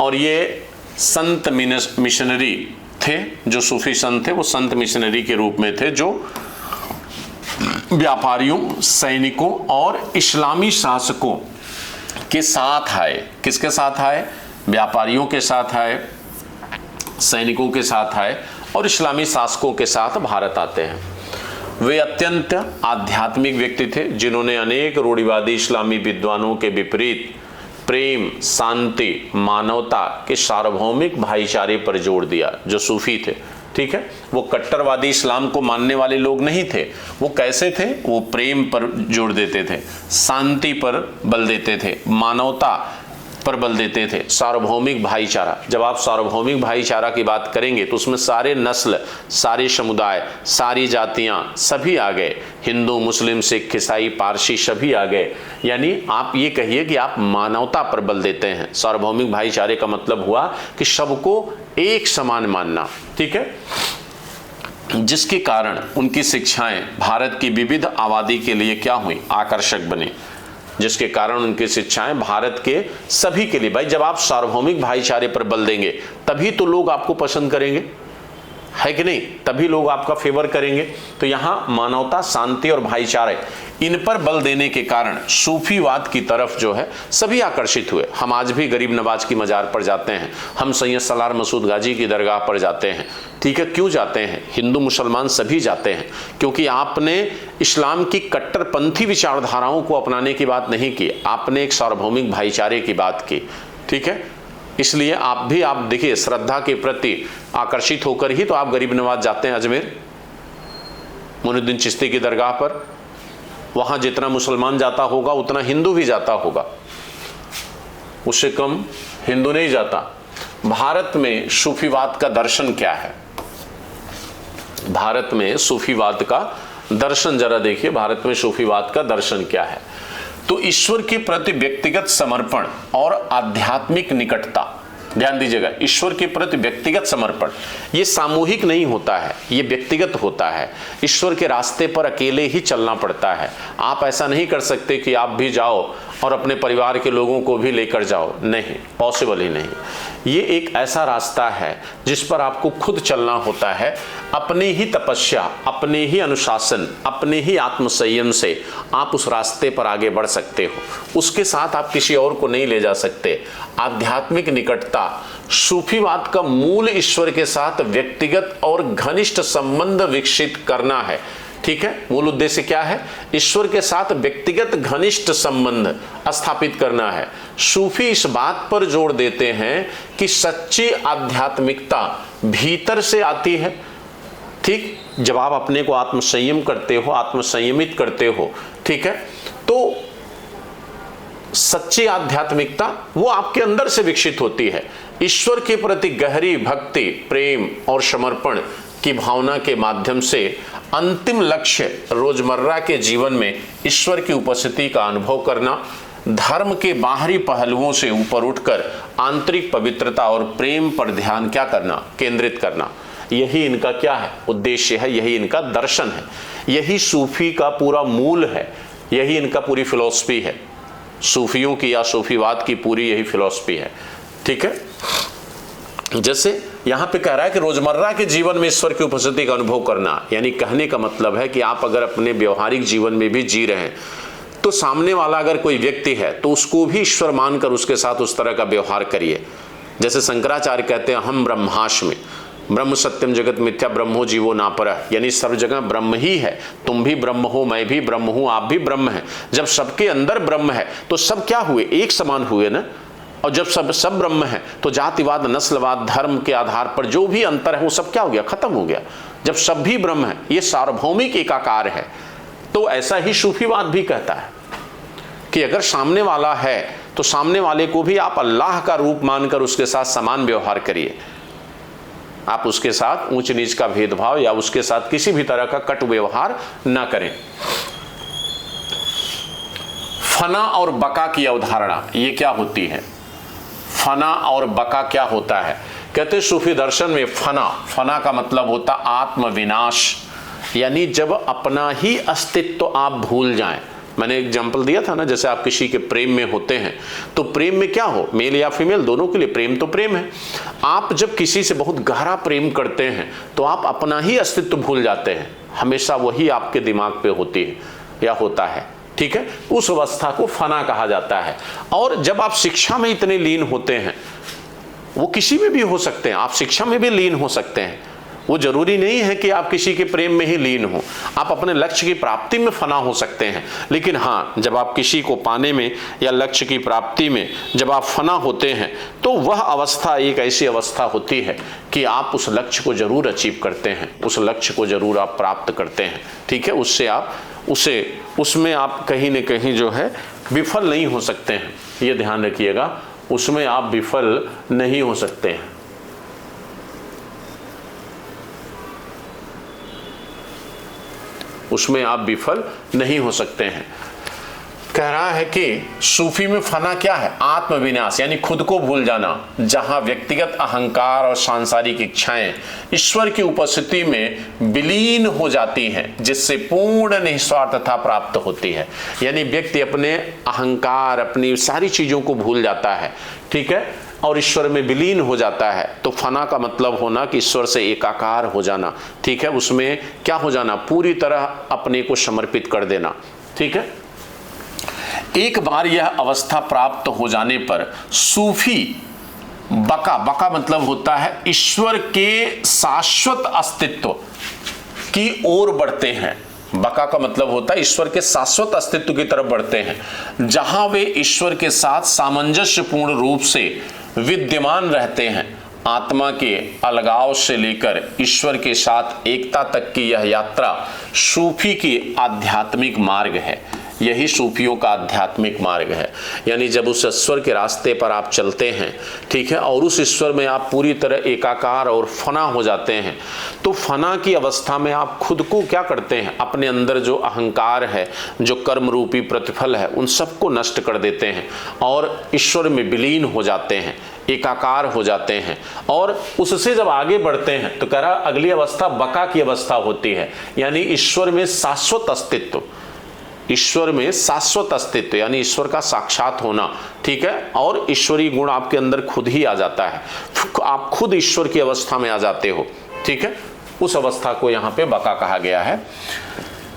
और ये संत मिशनरी थे, जो सूफी संत थे वो संत मिशनरी के रूप में थे, जो व्यापारियों, सैनिकों और इस्लामी शासकों के साथ आए। किसके साथ आए? व्यापारियों के साथ आए, सैनिकों के साथ आए और इस्लामी शासकों के साथ भारत आते हैं। वे अत्यंत आध्यात्मिक व्यक्ति थे, जिन्होंने अनेक रूढ़िवादी इस्लामी विद्वानों के विपरीत प्रेम, शांति, मानवता के सार्वभौमिक भाईचारे पर जोर दिया। जो सूफी थे, ठीक है, वो कट्टरवादी इस्लाम को मानने वाले लोग नहीं थे। वो कैसे थे? वो प्रेम पर जोर देते थे, शांति पर बल देते थे, मानवता पर बल देते थे, सार्वभौमिक भाईचारा। जब आप सार्वभौमिक भाईचारा की बात करेंगे तो उसमें सारे नस्ल, सारे समुदाय, सारी जातियां सभी आ गए, हिंदू, मुस्लिम, सिख, ईसाई, पारसी सभी आ गए। यानी आप ये कहिए कि आप मानवता पर बल देते हैं। सार्वभौमिक भाईचारे का मतलब हुआ कि सबको एक समान मानना, ठीक है, जिसके कारण उनकी शिक्षाएं भारत की विविध आबादी के लिए क्या हुई? आकर्षक बनी। जिसके कारण उनकी शिक्षाएं भारत के सभी के लिए, भाई जब आप सार्वभौमिक भाईचारे पर बल देंगे तभी तो लोग आपको पसंद करेंगे, है कि नहीं? तभी लोग आपका फेवर करेंगे। तो यहां मानवता, शांति और भाईचारे, इन पर बल देने के कारण सूफीवाद की तरफ जो है सभी आकर्षित हुए। हम आज भी गरीब नवाज की मजार पर जाते हैं, हम सैयद सलार मसूद गाजी की दरगाह पर जाते हैं, ठीक है। क्यों जाते हैं? हिंदू मुसलमान सभी जाते हैं, क्योंकि आपने इस्लाम की कट्टरपंथी विचारधाराओं को अपनाने की बात नहीं की, आपने एक सार्वभौमिक भाईचारे की बात की, ठीक है। इसलिए आप देखिए, श्रद्धा के प्रति आकर्षित होकर ही तो आप गरीब नवाज जाते हैं अजमेर मोइनुद्दीन चिश्ती की दरगाह पर। वहां जितना मुसलमान जाता होगा उतना हिंदू भी जाता होगा, उससे कम हिंदू नहीं जाता। भारत में सूफीवाद का दर्शन क्या है? भारत में सूफीवाद का दर्शन जरा देखिए, भारत में सूफीवाद का दर्शन क्या है? तो ईश्वर के प्रति व्यक्तिगत समर्पण और आध्यात्मिक निकटता। ध्यान दीजिएगा, ईश्वर के प्रति व्यक्तिगत समर्पण, ये सामूहिक नहीं होता है, ये व्यक्तिगत होता है। ईश्वर के रास्ते पर अकेले ही चलना पड़ता है। आप ऐसा नहीं कर सकते कि आप भी जाओ और अपने परिवार के लोगों को भी लेकर जाओ, नहीं, पॉसिबल ही नहीं। ये एक ऐसा रास्ता है जिस पर आपको खुद चलना होता है। अपनी ही तपस्या, अपने ही अनुशासन, अपने ही आत्मसंयम से आप उस रास्ते पर आगे बढ़ सकते हो, उसके साथ आप किसी और को नहीं ले जा सकते। आध्यात्मिक निकटता, सूफीवाद का मूल ईश्वर के साथ व्यक्तिगत और घनिष्ठ संबंध विकसित करना है, ठीक है। मूल उद्देश्य क्या है? ईश्वर के साथ व्यक्तिगत घनिष्ठ संबंध स्थापित करना है। सूफी इस बात पर जोर देते हैं कि सच्ची आध्यात्मिकता भीतर से आती है, ठीक। जब आप अपने को आत्मसंयम करते हो, आत्मसंयमित करते हो, ठीक है, तो सच्ची आध्यात्मिकता वो आपके अंदर से विकसित होती है। ईश्वर के प्रति गहरी भक्ति, प्रेम और समर्पण की भावना के माध्यम से अंतिम लक्ष्य रोजमर्रा के जीवन में ईश्वर की उपस्थिति का अनुभव करना, धर्म के बाहरी पहलुओं से ऊपर उठकर आंतरिक पवित्रता और प्रेम पर ध्यान क्या करना? केंद्रित करना। यही इनका क्या है? उद्देश्य है, यही इनका दर्शन है, यही सूफी का पूरा मूल है, यही इनका पूरी फिलॉसफी है। सूफियों की या सूफीवाद की पूरी यही फिलॉसफी है, ठीक है। जैसे यहां पे कह रहा है कि रोजमर्रा के जीवन में ईश्वर की उपस्थिति का अनुभव करना, यानी कहने का मतलब है कि आप अगर अपने व्यवहारिक जीवन में भी जी रहे हैं तो सामने वाला अगर कोई व्यक्ति है तो उसको भी ईश्वर मानकर उसके साथ उस तरह का व्यवहार करिए। जैसे शंकराचार्य कहते हैं, हम ब्रह्मास्मि, ब्रह्म सत्यम जगत मिथ्या, ब्रह्मो जीवो नापरः, यानी सब जगह ब्रह्म ही है। तुम भी ब्रह्म हो, मैं भी ब्रह्म हूं, आप भी ब्रह्म हैं। जब सबके अंदर ब्रह्म है तो सब क्या हुए? एक समान हुए ना। और जब सब ब्रह्म है तो जातिवाद, नस्लवाद, धर्म के आधार पर जो भी अंतर है वो सब क्या हो गया? खत्म हो गया। जब सब भी ब्रह्म है, ये सार्वभौमिक एकाकार है। तो ऐसा ही सूफीवाद भी कहता है कि अगर सामने वाला है तो सामने वाले को भी आप अल्लाह का रूप मानकर उसके साथ समान व्यवहार करिए। आप उसके साथ ऊंच नीच का भेदभाव या उसके साथ किसी भी तरह का कटु व्यवहार ना करें। फना और बका की अवधारणा ये क्या होती है? फना और बका क्या होता है? कहते सूफी दर्शन में फना का मतलब होता आत्मविनाश, यानी जब अपना ही अस्तित्व आप भूल जाएं। मैंने एग्जाम्पल दिया था ना, जैसे आप किसी के प्रेम में होते हैं तो प्रेम में क्या हो, मेल या फीमेल दोनों के लिए प्रेम तो प्रेम है। आप जब किसी से बहुत गहरा प्रेम करते हैं तो आप अपना ही अस्तित्व भूल जाते हैं, हमेशा वही आपके दिमाग पे होती है या होता है, ठीक है। उस अवस्था को फना कहा जाता है। और जब आप शिक्षा में इतने लीन होते हैं, वो किसी में भी हो सकते हैं, आप शिक्षा में भी लीन हो सकते हैं, वो जरूरी नहीं है कि आप किसी के प्रेम में ही लीन हो, आप अपने लक्ष्य की प्राप्ति में फना हो सकते हैं। लेकिन हाँ, जब आप किसी को पाने में या लक्ष्य की प्राप्ति में जब आप फना होते हैं तो वह अवस्था एक ऐसी अवस्था होती है कि आप उस लक्ष्य को जरूर अचीव करते हैं, उस लक्ष्य को जरूर आप प्राप्त करते हैं, ठीक है। उससे आप उसमें आप कहीं न कहीं जो है विफल नहीं हो सकते हैं, ये ध्यान रखिएगा, उसमें आप विफल नहीं हो सकते हैं। उसमें आप विफल नहीं हो सकते हैं। कह रहा है कि सूफी में फना क्या है? आत्मविनाश, यानी खुद को भूल जाना, जहां व्यक्तिगत अहंकार और सांसारिक इच्छाएं ईश्वर की उपस्थिति में विलीन हो जाती हैं, जिससे पूर्ण निस्वार्थता प्राप्त होती है। यानी व्यक्ति अपने अहंकार, अपनी सारी चीजों को भूल जाता है, ठीक है, और ईश्वर में विलीन हो जाता है। तो फना का मतलब होना कि ईश्वर से एकाकार हो जाना, ठीक है, उसमें क्या हो जाना, पूरी तरह अपने को समर्पित कर देना, ठीक है। एक बार यह अवस्था प्राप्त हो जाने पर सूफी बका मतलब होता है ईश्वर के शाश्वत अस्तित्व की ओर बढ़ते हैं। बका का मतलब होता है ईश्वर के शाश्वत अस्तित्व की तरफ बढ़ते हैं, जहां वे ईश्वर के साथ सामंजस्यपूर्ण रूप से विद्यमान रहते हैं। आत्मा के अलगाव से लेकर ईश्वर के साथ एकता तक की यह यात्रा सूफी की आध्यात्मिक मार्ग है। यही सूफियों का आध्यात्मिक मार्ग है। यानी जब उस ईश्वर के रास्ते पर आप चलते हैं, ठीक है, और उस ईश्वर में आप पूरी तरह एकाकार और फना हो जाते हैं, तो फना की अवस्था में आप खुद को क्या करते हैं, अपने अंदर जो अहंकार है, जो कर्म रूपी प्रतिफल है, उन सबको नष्ट कर देते हैं और ईश्वर में विलीन हो जाते हैं, एकाकार हो जाते हैं। और उससे जब आगे बढ़ते हैं तो कह रहा अगली अवस्था बका की अवस्था होती है, यानी ईश्वर में शाश्वत अस्तित्व, ईश्वर में शाश्वत अस्तित्व यानी ईश्वर का साक्षात होना, ठीक है, और ईश्वरीय गुण आपके अंदर खुद ही आ जाता है, आप खुद ईश्वर की अवस्था में आ जाते हो, ठीक है। उस अवस्था को यहाँ पे बका कहा गया है।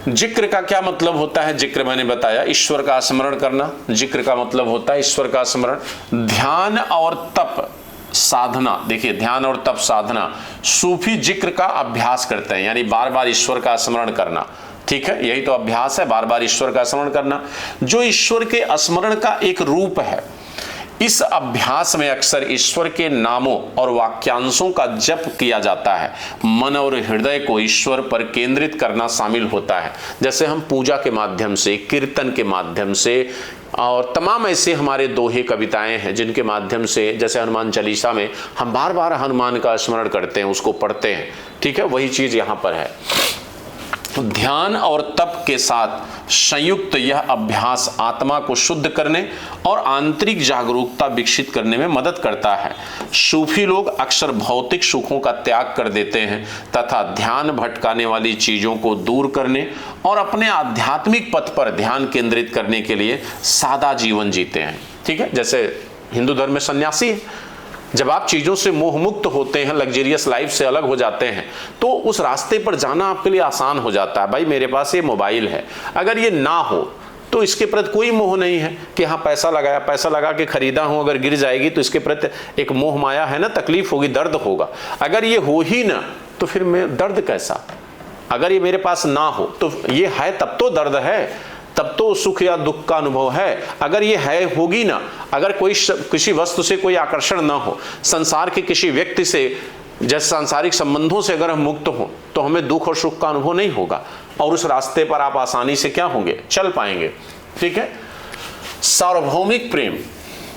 जिक्र का क्या मतलब होता है? जिक्र मैंने बताया, ईश्वर का स्मरण करना। जिक्र का मतलब होता है ईश्वर का स्मरण। ध्यान और तप साधना, देखिए ध्यान और तप साधना, सूफी जिक्र का अभ्यास करते हैं, यानी बार बार ईश्वर का स्मरण करना, ठीक है, यही तो अभ्यास है, बार बार ईश्वर का स्मरण करना, जो ईश्वर के स्मरण का एक रूप है। इस अभ्यास में अक्सर ईश्वर के नामों और वाक्यांशों का जप किया जाता है। मन और हृदय को ईश्वर पर केंद्रित करना शामिल होता है, जैसे हम पूजा के माध्यम से, कीर्तन के माध्यम से, और तमाम ऐसे हमारे दोहे कविताएं हैं जिनके माध्यम से, जैसे हनुमान चालीसा में हम बार बार हनुमान का स्मरण करते हैं, उसको पढ़ते हैं, ठीक है, वही चीज यहाँ पर है। ध्यान और तप के साथ संयुक्त यह अभ्यास आत्मा को शुद्ध करने और आंतरिक जागरूकता विकसित करने में मदद करता है। सूफी लोग अक्सर भौतिक सुखों का त्याग कर देते हैं तथा ध्यान भटकाने वाली चीजों को दूर करने और अपने आध्यात्मिक पथ पर ध्यान केंद्रित करने के लिए सादा जीवन जीते हैं, ठीक है। जैसे हिंदू धर्म में सन्यासी है, जब आप चीज़ों से मोह मुक्त होते हैं, लग्जरियस लाइफ से अलग हो जाते हैं, तो उस रास्ते पर जाना आपके लिए आसान हो जाता है। भाई मेरे पास ये मोबाइल है, अगर ये ना हो तो इसके प्रति कोई मोह नहीं है कि हाँ पैसा लगाया, पैसा लगा के खरीदा हूँ, अगर गिर जाएगी तो इसके प्रति एक मोह माया है ना, तकलीफ होगी, दर्द होगा। अगर ये हो ही ना तो फिर मैं दर्द कैसा? अगर ये मेरे पास ना हो तो ये है तब तो दर्द है, तब तो सुख या दुख का अनुभव है। अगर ये है होगी ना, अगर कोई किसी वस्तु से कोई आकर्षण ना हो, संसार के किसी व्यक्ति से, जैसे सांसारिक संबंधों से अगर हम मुक्त हो तो हमें दुख और सुख का अनुभव नहीं होगा, और उस रास्ते पर आप आसानी से क्या होंगे, चल पाएंगे, ठीक है। सार्वभौमिक प्रेम,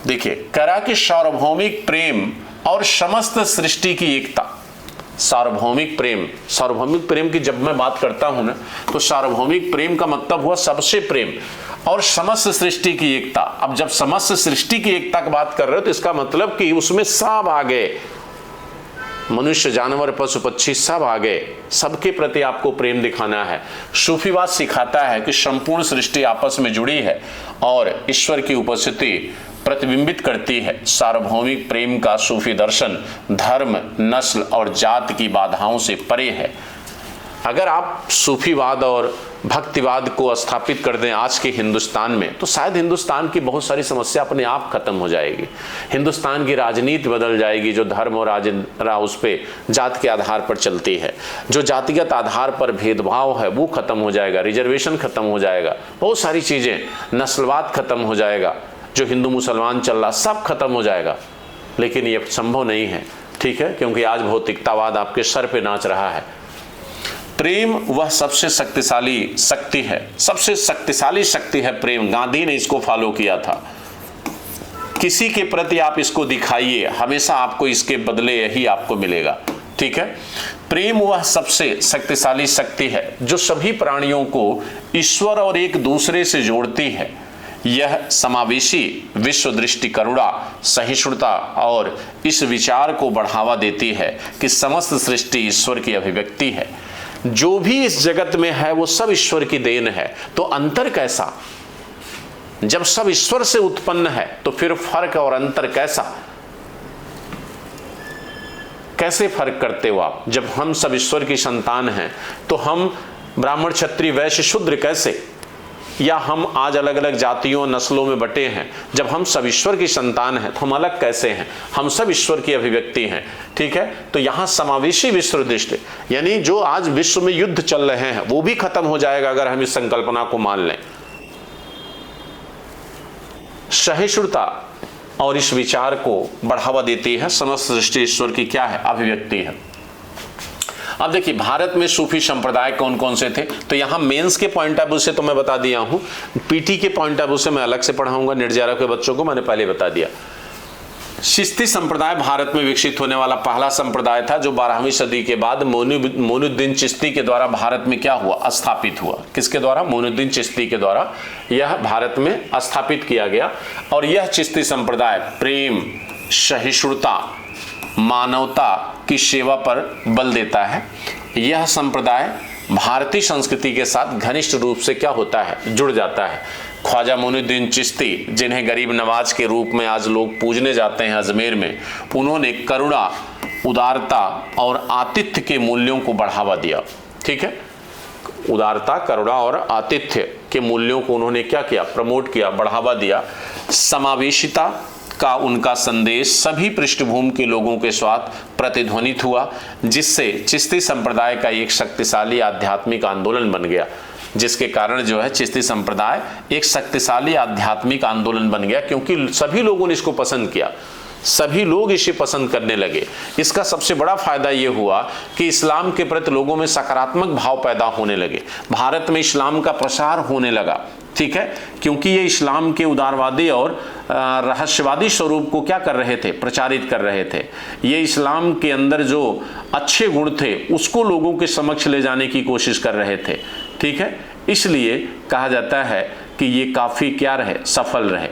देखिए, करा कि सार्वभौमिक प्रेम और समस्त सृष्टि की एकता। सार्वभौमिक प्रेम की जब मैं बात करता हूं ना, तो सार्वभौमिक प्रेम का मतलब हुआ सबसे प्रेम और समस्त सृष्टि की एकता। अब जब समस्त सृष्टि की एकता की बात कर रहे हो तो इसका मतलब कि उसमें सब आ गए, मनुष्य, जानवर, पशु पक्षी सब आ गए, सबके प्रति आपको प्रेम दिखाना है। सूफीवाद सिखाता है कि संपूर्ण सृष्टि आपस में जुड़ी है और ईश्वर की उपस्थिति प्रतिबिंबित करती है। सार्वभौमिक प्रेम का सूफी दर्शन धर्म, नस्ल और जात की बाधाओं से परे है। अगर आप सूफीवाद और भक्तिवाद को स्थापित कर दें आज के हिंदुस्तान में, तो शायद हिंदुस्तान की बहुत सारी समस्या अपने आप खत्म हो जाएगी। हिंदुस्तान की राजनीति बदल जाएगी, जो धर्म और उस पे जात के आधार पर चलती है। जो जातिगत आधार पर भेदभाव है वो खत्म हो जाएगा, रिजर्वेशन खत्म हो जाएगा, बहुत सारी चीजें, नस्लवाद खत्म हो जाएगा, जो हिंदू मुसलमान चल रहा सब खत्म हो जाएगा। लेकिन ये संभव नहीं है, ठीक है, क्योंकि आज भौतिकतावाद आपके सर पे नाच रहा है। प्रेम वह सबसे शक्तिशाली शक्ति है, सबसे शक्तिशाली शक्ति है प्रेम। गांधी ने इसको फॉलो किया था। किसी के प्रति आप इसको दिखाइए, हमेशा आपको इसके बदले यही आपको मिलेगा, ठीक है। प्रेम वह सबसे शक्तिशाली शक्ति है जो सभी प्राणियों को ईश्वर और एक दूसरे से जोड़ती है। यह समावेशी विश्व दृष्टि, करुणा, सहिष्णुता और इस विचार को बढ़ावा देती है कि समस्त सृष्टि ईश्वर की अभिव्यक्ति है। जो भी इस जगत में है वो सब ईश्वर की देन है। तो अंतर कैसा? जब सब ईश्वर से उत्पन्न है तो फिर फर्क और अंतर कैसा? कैसे फर्क करते हो आप? जब हम सब ईश्वर की संतान हैं तो हम ब्राह्मण, क्षत्रिय, वैश्य, शूद्र कैसे? या हम आज अलग अलग जातियों, नस्लों में बटे हैं। जब हम सब ईश्वर की संतान हैं तो हम अलग कैसे हैं? हम सब ईश्वर की अभिव्यक्ति हैं, ठीक है। तो यहां समावेशी विश्व दृष्टि, यानी जो आज विश्व में युद्ध चल रहे हैं वो भी खत्म हो जाएगा अगर हम इस संकल्पना को मान लें। सहिष्णुता और इस विचार को बढ़ावा देती है। समस्त सृष्टि ईश्वर की क्या है? अभिव्यक्ति है। अब देखिए, भारत में सूफी संप्रदाय कौन कौन से थे? तो यहाँ मेंस के पॉइंट ऑफ व्यू से तो मैं बता दिया हूं, पीटी के पॉइंट ऑफ व्यू से मैं अलग से पढ़ाऊंगा। निर्जरा के बच्चों को मैंने पहले बता दिया। चिश्ती संप्रदाय भारत में विकसित होने वाला पहला संप्रदाय था जो 12वीं सदी के बाद मोइनुद्दीन चिश्ती के द्वारा भारत में क्या हुआ? स्थापित हुआ। किसके द्वारा? मोइनुद्दीन चिश्ती के द्वारा यह भारत में स्थापित किया गया। और यह चिश्ती संप्रदाय प्रेम, सहिष्णुता, मानवता की सेवा पर बल देता है। यह संप्रदाय भारतीय संस्कृति के साथ घनिष्ठ रूप से क्या होता है? जुड़ जाता है। ख्वाजा मोइनुद्दीन चिश्ती, जिन्हें गरीब नवाज के रूप में आज लोग पूजने जाते हैं अजमेर में, उन्होंने करुणा, उदारता और आतिथ्य के मूल्यों को बढ़ावा दिया, ठीक है। उदारता, करुणा और आतिथ्य के मूल्यों को उन्होंने क्या किया? प्रमोट किया, बढ़ावा दिया। समावेशिता का उनका संदेश सभी पृष्ठभूमि के लोगों के साथ प्रतिध्वनित हुआ, जिससे चिश्ती संप्रदाय का एक शक्तिशाली आध्यात्मिक आंदोलन बन गया। जिसके कारण जो है चिश्ती संप्रदाय एक शक्तिशाली आध्यात्मिक आंदोलन बन गया, क्योंकि सभी लोगों ने इसको पसंद किया, सभी लोग इसे पसंद करने लगे। इसका सबसे बड़ा फायदा ये हुआ कि इस्लाम के प्रति लोगों में सकारात्मक भाव पैदा होने लगे। भारत में इस्लाम का प्रसार होने लगा, ठीक है, क्योंकि ये इस्लाम के उदारवादी और रहस्यवादी स्वरूप को क्या कर रहे थे? प्रचारित कर रहे थे। ये इस्लाम के अंदर जो अच्छे गुण थे उसको लोगों के समक्ष ले जाने की कोशिश कर रहे थे, ठीक है। इसलिए कहा जाता है कि ये काफ़ी क्या रहे? सफल रहे।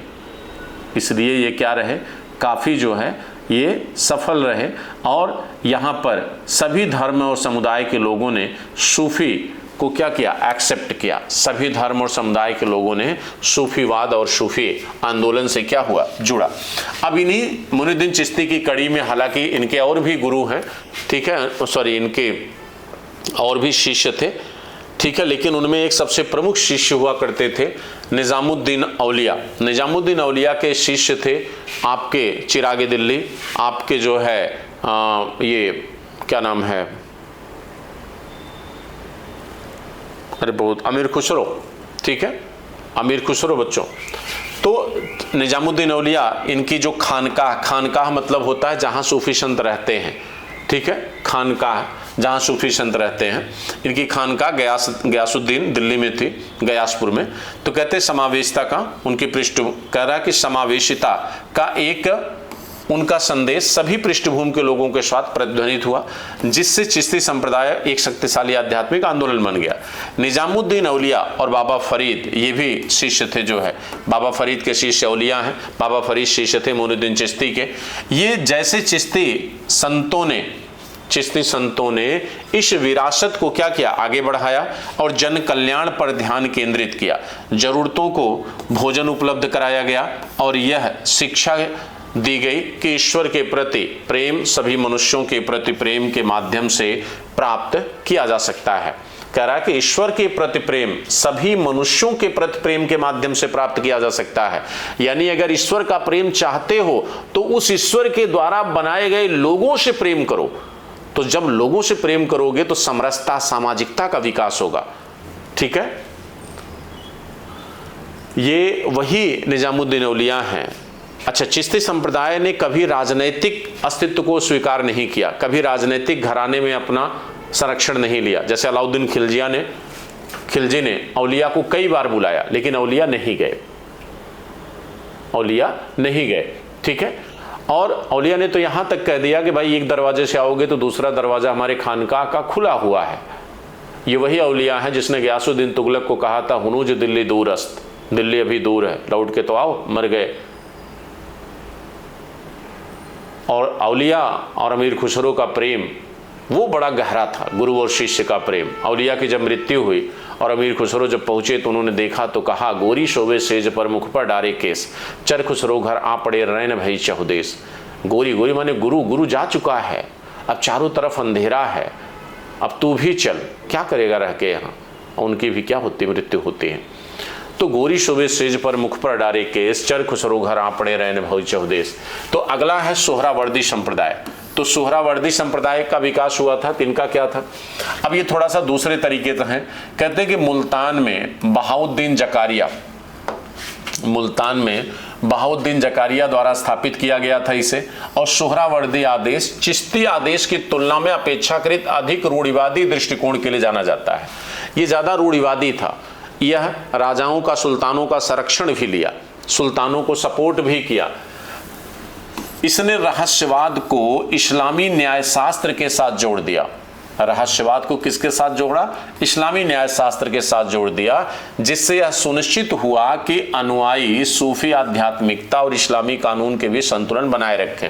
इसलिए ये क्या रहे? काफ़ी जो है ये सफल रहे। और यहाँ पर सभी धर्म और समुदाय के लोगों ने सूफी को क्या किया? एक्सेप्ट किया। सभी धर्म और समुदाय के लोगों ने सूफीवाद और सूफी आंदोलन से क्या हुआ? जुड़ा। अब इन्हीं मोइनुद्दीन चिश्ती की कड़ी में, हालांकि इनके और भी गुरु हैं, ठीक है, सॉरी, इनके और भी शिष्य थे, ठीक है, लेकिन उनमें एक सबसे प्रमुख शिष्य हुआ करते थे निजामुद्दीन औलिया। निजामुद्दीन औलिया के शिष्य थे आपके चिरागे दिल्ली, आपके जो है ये क्या नाम है, अरे बहुत, अमीर खुसरो, ठीक है, अमीर खुसरो बच्चों। तो निजामुद्दीन औलिया, इनकी जो खानकाह मतलब होता है जहाँ सूफी संत रहते हैं, ठीक है, खानकाह जहाँ सूफी संत रहते हैं। इनकी खानका गयासुद्दीन दिल्ली में थी, गयासपुर में। तो कहते समावेशिता का उनकी कह रहा कि समावेशिता का एक उनका संदेश सभी पृष्ठभूमि के लोगों के साथ प्रतिध्वनित हुआ, जिससे चिश्ती संप्रदाय एक शक्तिशाली आध्यात्मिक आंदोलन बन गया। निजामुद्दीन औलिया और बाबा फरीद ये भी शिष्य थे, जो है बाबा फरीद के शिष्य औलिया हैं। बाबा फरीद शिष्य थे मोइनुद्दीन चिश्ती के। ये जैसे चिश्ती संतों ने इस विरासत को क्या किया, आगे बढ़ाया और जन कल्याण पर ध्यान केंद्रित किया। जरूरतों को भोजन उपलब्ध कराया गया और यह शिक्षा दी गई कि ईश्वर के प्रति प्रेम सभी मनुष्यों के प्रति प्रेम के माध्यम से प्राप्त किया जा सकता है। कह रहा है कि ईश्वर के प्रति प्रेम सभी मनुष्यों के प्रति प्रेम के माध्यम से प्राप्त किया जा सकता है। यानी अगर ईश्वर का प्रेम चाहते हो तो उस ईश्वर के द्वारा बनाए गए लोगों से प्रेम करो। तो जब लोगों से प्रेम करोगे तो समरसता, सामाजिकता का विकास होगा। ठीक है, ये वही निजामुद्दीन औलिया हैं। अच्छा, चिश्ती संप्रदाय ने कभी राजनैतिक अस्तित्व को स्वीकार नहीं किया, कभी राजनैतिक घराने में अपना संरक्षण नहीं लिया। जैसे अलाउद्दीन खिलजी ने औलिया को कई बार बुलाया, लेकिन औलिया नहीं गए। ठीक है, और औलिया ने तो यहां तक कह दिया कि भाई एक दरवाजे से आओगे तो दूसरा दरवाजा हमारे खानकाह का खुला हुआ है। ये वही औलिया है जिसने गयासुद्दीन तुगलक को कहा था, हुनूज दिल्ली दूरस्त, दिल्ली अभी दूर है, लौट के तो आओ, मर गए। और औलिया और अमीर खुसरो का प्रेम वो बड़ा गहरा था, गुरु और शिष्य का प्रेम। औलिया की जब मृत्यु हुई और अमीर खुसरो जब पहुंचे तो उन्होंने देखा तो कहा, गोरी शोभे सेज पर मुख पर डारे केस, चर खुसरो घर आ पड़े रैन भई चहुदेश। गोरी माने गुरु जा चुका है, अब चारों तरफ अंधेरा है, अब तू भी चल, क्या करेगा रह के यहाँ। उनकी भी क्या मृत्यु होती है। तो गोरी शोभे सेज पर मुख पर डारे केस, चर खुसरो घर आ पड़े रैन भई चहुदेश। तो अगला है सोहरावर्दी संप्रदाय। तो सोहरावर्दी संप्रदाय का विकास हुआ था, तिनका क्या था। अब ये थोड़ा सा दूसरे तरीके से है। कहते हैं कि मुल्तान में बहाउद्दीन जकारिया द्वारा स्थापित किया गया था इसे। और सोहरावर्दी आदेश चिश्ती आदेश की तुलना में अपेक्षाकृत अधिक रूढ़िवादी दृष्टिकोण के लिए जाना जाता है। ये ज्यादा रूढ़िवादी था। यह राजाओं का, सुल्तानों का संरक्षण भी लिया, सुल्तानों को सपोर्ट भी किया। इसने रहस्यवाद को इस्लामी न्यायशास्त्र के साथ जोड़ दिया। रहस्यवाद को किसके साथ जोड़ा? इस्लामी न्यायशास्त्र के साथ जोड़ दिया, जिससे यह सुनिश्चित हुआ कि अनुयायी सूफी आध्यात्मिकता और इस्लामी कानून के बीच संतुलन बनाए रखें।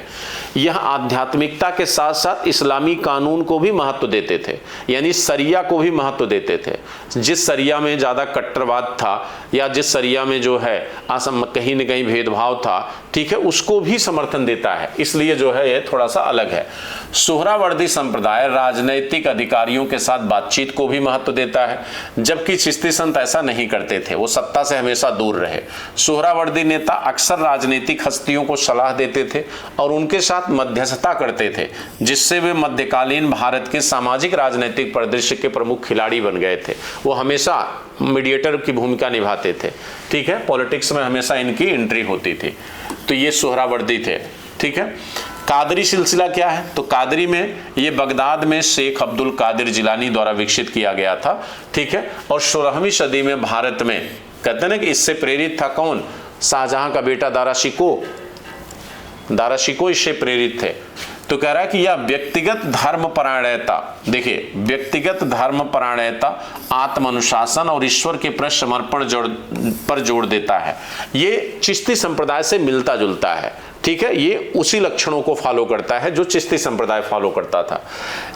यह आध्यात्मिकता के साथ साथ इस्लामी कानून को भी महत्व देते थे, यानी शरिया को भी महत्व देते थे। जिस शरिया में ज़्यादा कट्टरवाद था या जिस शरिया में जो है कहीं न कहीं भेदभाव था, ठीक है, उसको भी समर्थन देता है। इसलिए जो है ये थोड़ा सा अलग है। सोहरावर्दी संप्रदाय राजनैतिक अधिकारियों के साथ बातचीत को भी महत्व देता है, जबकि चिश्ती संत ऐसा नहीं करते थे, वो सत्ता से हमेशा दूर रहे। सोहरावर्दी नेता अक्सर राजनीतिक हस्तियों को सलाह देते थे और उनके साथ मध्यस्थता करते थे, जिससे वे मध्यकालीन भारत के सामाजिक राजनीतिक परिदृश्य के प्रमुख खिलाड़ी बन गए थे। वो हमेशा मीडिएटर की भूमिका निभाते थे। ठीक है, पॉलिटिक्स में हमेशा इनकी एंट्री होती थी। तो ये सोहरावर्दी थे। ठीक है, कादरी सिलसिला क्या है? तो कादरी में ये बगदाद में शेख अब्दुल कादिर जिलानी द्वारा विकसित किया गया था। ठीक है, और 16वीं सदी में भारत में कहते हैं ना कि इससे प्रेरित था कौन? शाहजहां का बेटा दारा शिको इससे प्रेरित थे। तो कह रहा है कि यह व्यक्तिगत धर्म परायणता, देखिए व्यक्तिगत धर्म परायणता, आत्म अनुशासन और ईश्वर के प्रति समर्पण पर जोर देता है। ये चिश्ती संप्रदाय से मिलता जुलता है। ठीक है, ये उसी लक्षणों को फॉलो करता है जो चिश्ती संप्रदाय फॉलो करता था।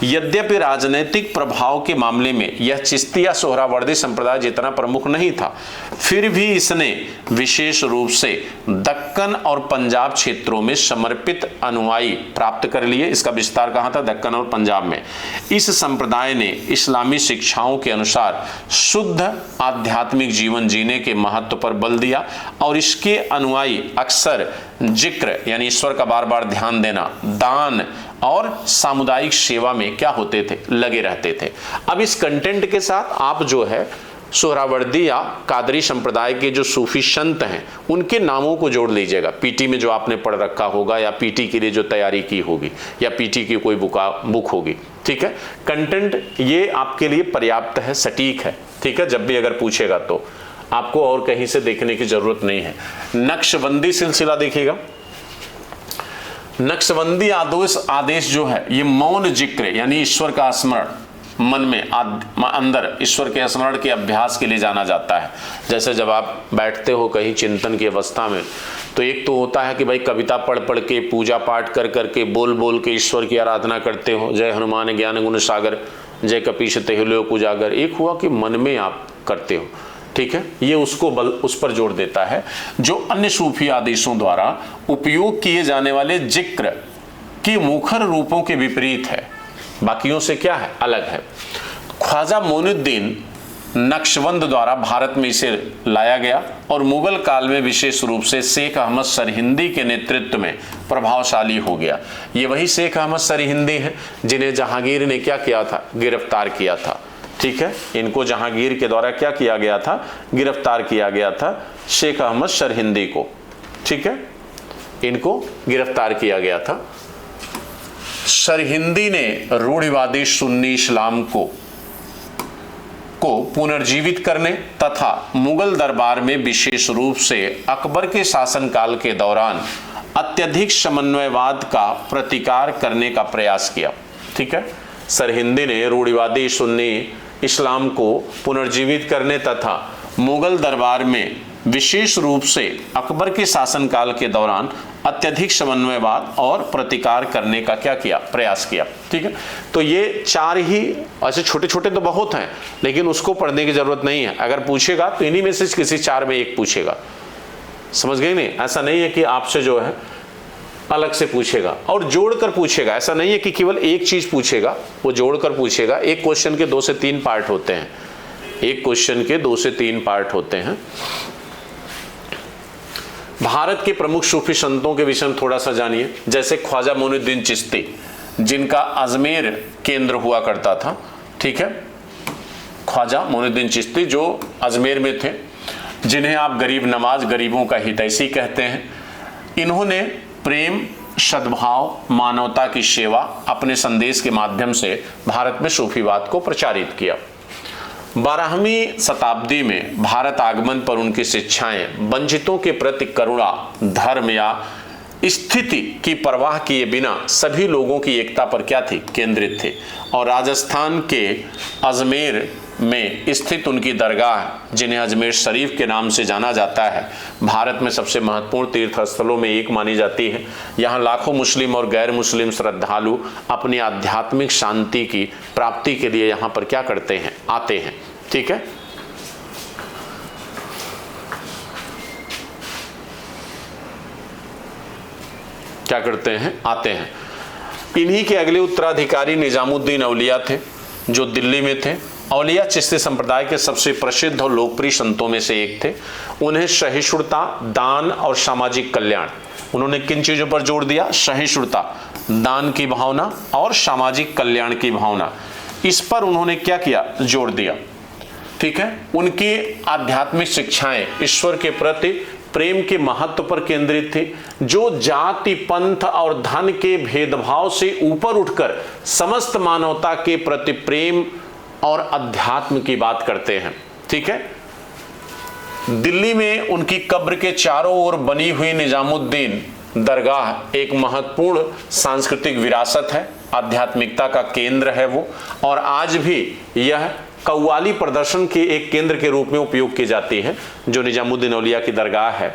यद्यपि राजनीतिक प्रभाव के मामले में यह चिश्ती या सोहरावर्दी संप्रदाय जितना प्रमुख नहीं था, फिर भी इसने विशेष रूप से दक्कन और पंजाब क्षेत्रों में समर्पित अनुयायी प्राप्त कर लिए। इसका विस्तार कहाँ था? दक्कन और पंजाब में। इस संप्रदाय ने इस्लामी शिक्षाओं के अनुसार शुद्ध आध्यात्मिक जीवन जीने के महत्व पर बल दिया और इसके अनुयायी अक्सर जिक्र यानी ईश्वर का बार बार ध्यान देना, दान और सामुदायिक सेवा में क्या होते थे? लगे रहते थे। अब इस कंटेंट के साथ आप जो है सोहरावर्दी या कादरी संप्रदाय के जो सूफी संत हैं उनके नामों को जोड़ लीजिएगा। पीटी में जो आपने पढ़ रखा होगा या पीटी के लिए जो तैयारी की होगी या पीटी की कोई बुक होगी, ठीक है। कंटेंट ये आपके लिए पर्याप्त है, सटीक है, ठीक है। जब भी अगर पूछेगा तो आपको और कहीं से देखने की जरूरत नहीं है। नक्शबंदी सिलसिला देखिएगा। नक्शबंदी आदेश जो है ये मौन जिक्र यानी ईश्वर का स्मरण, मन में अंदर ईश्वर के स्मरण के अभ्यास के लिए जाना जाता है। जैसे जब आप बैठते हो कहीं चिंतन की अवस्था में, तो एक तो होता है कि भाई कविता पढ़ पढ़ के, पूजा पाठ कर करके, बोल बोल के ईश्वर की आराधना करते हो, जय हनुमान ज्ञान गुण सागर, जय कपीश तेहुलो उजागर। एक हुआ कि मन में आप करते हो, ठीक है। ये उसको उस पर जोड़ देता है। जो अन्य सूफी आदेशों द्वारा उपयोग किए जाने वाले जिक्र की मुखर रूपों के विपरीत है, बाकियों से क्या है, अलग है। ख्वाजा मोइनुद्दीन नक्शबंद द्वारा भारत में इसे लाया गया और मुगल काल में विशेष रूप से शेख अहमद सरहिंदी के नेतृत्व में प्रभावशाली हो गया। ये वही शेख अहमद सरहिंदी हैं जिन्हें जहांगीर ने क्या किया था, गिरफ्तार किया था, ठीक है। इनको जहांगीर के द्वारा क्या किया गया था, गिरफ्तार किया गया था शेख अहमद सरहिंदी को, ठीक है। इनको गिरफ्तार किया गया था। सरहिंदी ने रूढ़िवादी सुन्नी इस्लाम को पुनर्जीवित करने तथा मुगल दरबार में विशेष रूप से अकबर के शासनकाल के दौरान अत्यधिक समन्वयवाद का प्रतिकार करने का प्रयास किया, ठीक है। सरहिंदी ने रूढ़िवादी सुन्नी इस्लाम को पुनर्जीवित करने तथा मुगल दरबार में विशेष रूप से अकबर के शासनकाल के दौरान अत्यधिक समन्वयवाद और प्रतिकार करने का क्या किया, प्रयास किया, ठीक है। तो ये चार ही, ऐसे छोटे छोटे तो बहुत हैं लेकिन उसको पढ़ने की जरूरत नहीं है। अगर पूछेगा तो इन्हीं में से किसी चार में एक पूछेगा, समझ गए नहीं। ऐसा नहीं है कि आपसे जो है अलग से पूछेगा और जोड़कर पूछेगा, ऐसा नहीं है कि केवल एक चीज पूछेगा, वो जोड़कर पूछेगा। एक क्वेश्चन के 2 से 3 पार्ट होते हैं, एक क्वेश्चन के 2 से 3 पार्ट होते हैं। भारत के प्रमुख सूफी संतों के विषय में थोड़ा सा जानिए। जैसे ख्वाजा मोइनुद्दीन चिश्ती, जिनका अजमेर केंद्र हुआ करता था, ठीक है। ख्वाजा मोइनुद्दीन चिश्ती जो अजमेर में थे, जिन्हें आप गरीब नवाज, गरीबों का हितैषी कहते हैं। इन्होंने प्रेम, सद्भाव, मानवता की सेवा अपने संदेश के माध्यम से भारत में सूफीवाद को प्रचारित किया। 12वीं शताब्दी में भारत आगमन पर उनकी शिक्षाएं वंचितों के प्रति करुणा, धर्म या स्थिति की परवाह किए बिना सभी लोगों की एकता पर क्या थी, केंद्रित थे। और राजस्थान के अजमेर में स्थित उनकी दरगाह, जिन्हें अजमेर शरीफ के नाम से जाना जाता है, भारत में सबसे महत्वपूर्ण तीर्थ स्थलों में एक मानी जाती है। यहाँ लाखों मुस्लिम और गैर मुस्लिम श्रद्धालु अपनी आध्यात्मिक शांति की प्राप्ति के लिए यहाँ पर क्या करते हैं, आते हैं, ठीक है। क्या करते हैं, आते हैं। इन्हीं के अगले उत्तराधिकारी निजामुद्दीन औलिया थे, जो दिल्ली में थे। औलिया चिश्ती संप्रदाय के सबसे प्रसिद्ध और लोकप्रिय संतों में से एक थे। उन्हें सहिष्णुता, दान और सामाजिक कल्याण, उन्होंने किन चीजों पर जोर दिया, सहिष्णुता, दान की भावना और सामाजिक कल्याण की भावना, इस पर उन्होंने क्या किया, जोर दिया, ठीक है। उनकी आध्यात्मिक शिक्षाएं ईश्वर के प्रति प्रेम के महत्व पर केंद्रित थी, जो जाति, पंथ और धन के भेदभाव से ऊपर उठकर समस्त मानवता के प्रति प्रेम और अध्यात्म की बात करते हैं, ठीक है। दिल्ली में उनकी कब्र के चारों ओर बनी हुई निजामुद्दीन दरगाह एक महत्वपूर्ण सांस्कृतिक विरासत है, आध्यात्मिकता का केंद्र है वो, और आज भी यह कव्वाली प्रदर्शन के एक केंद्र के रूप में उपयोग की जाती है, जो निजामुद्दीन औलिया की दरगाह है।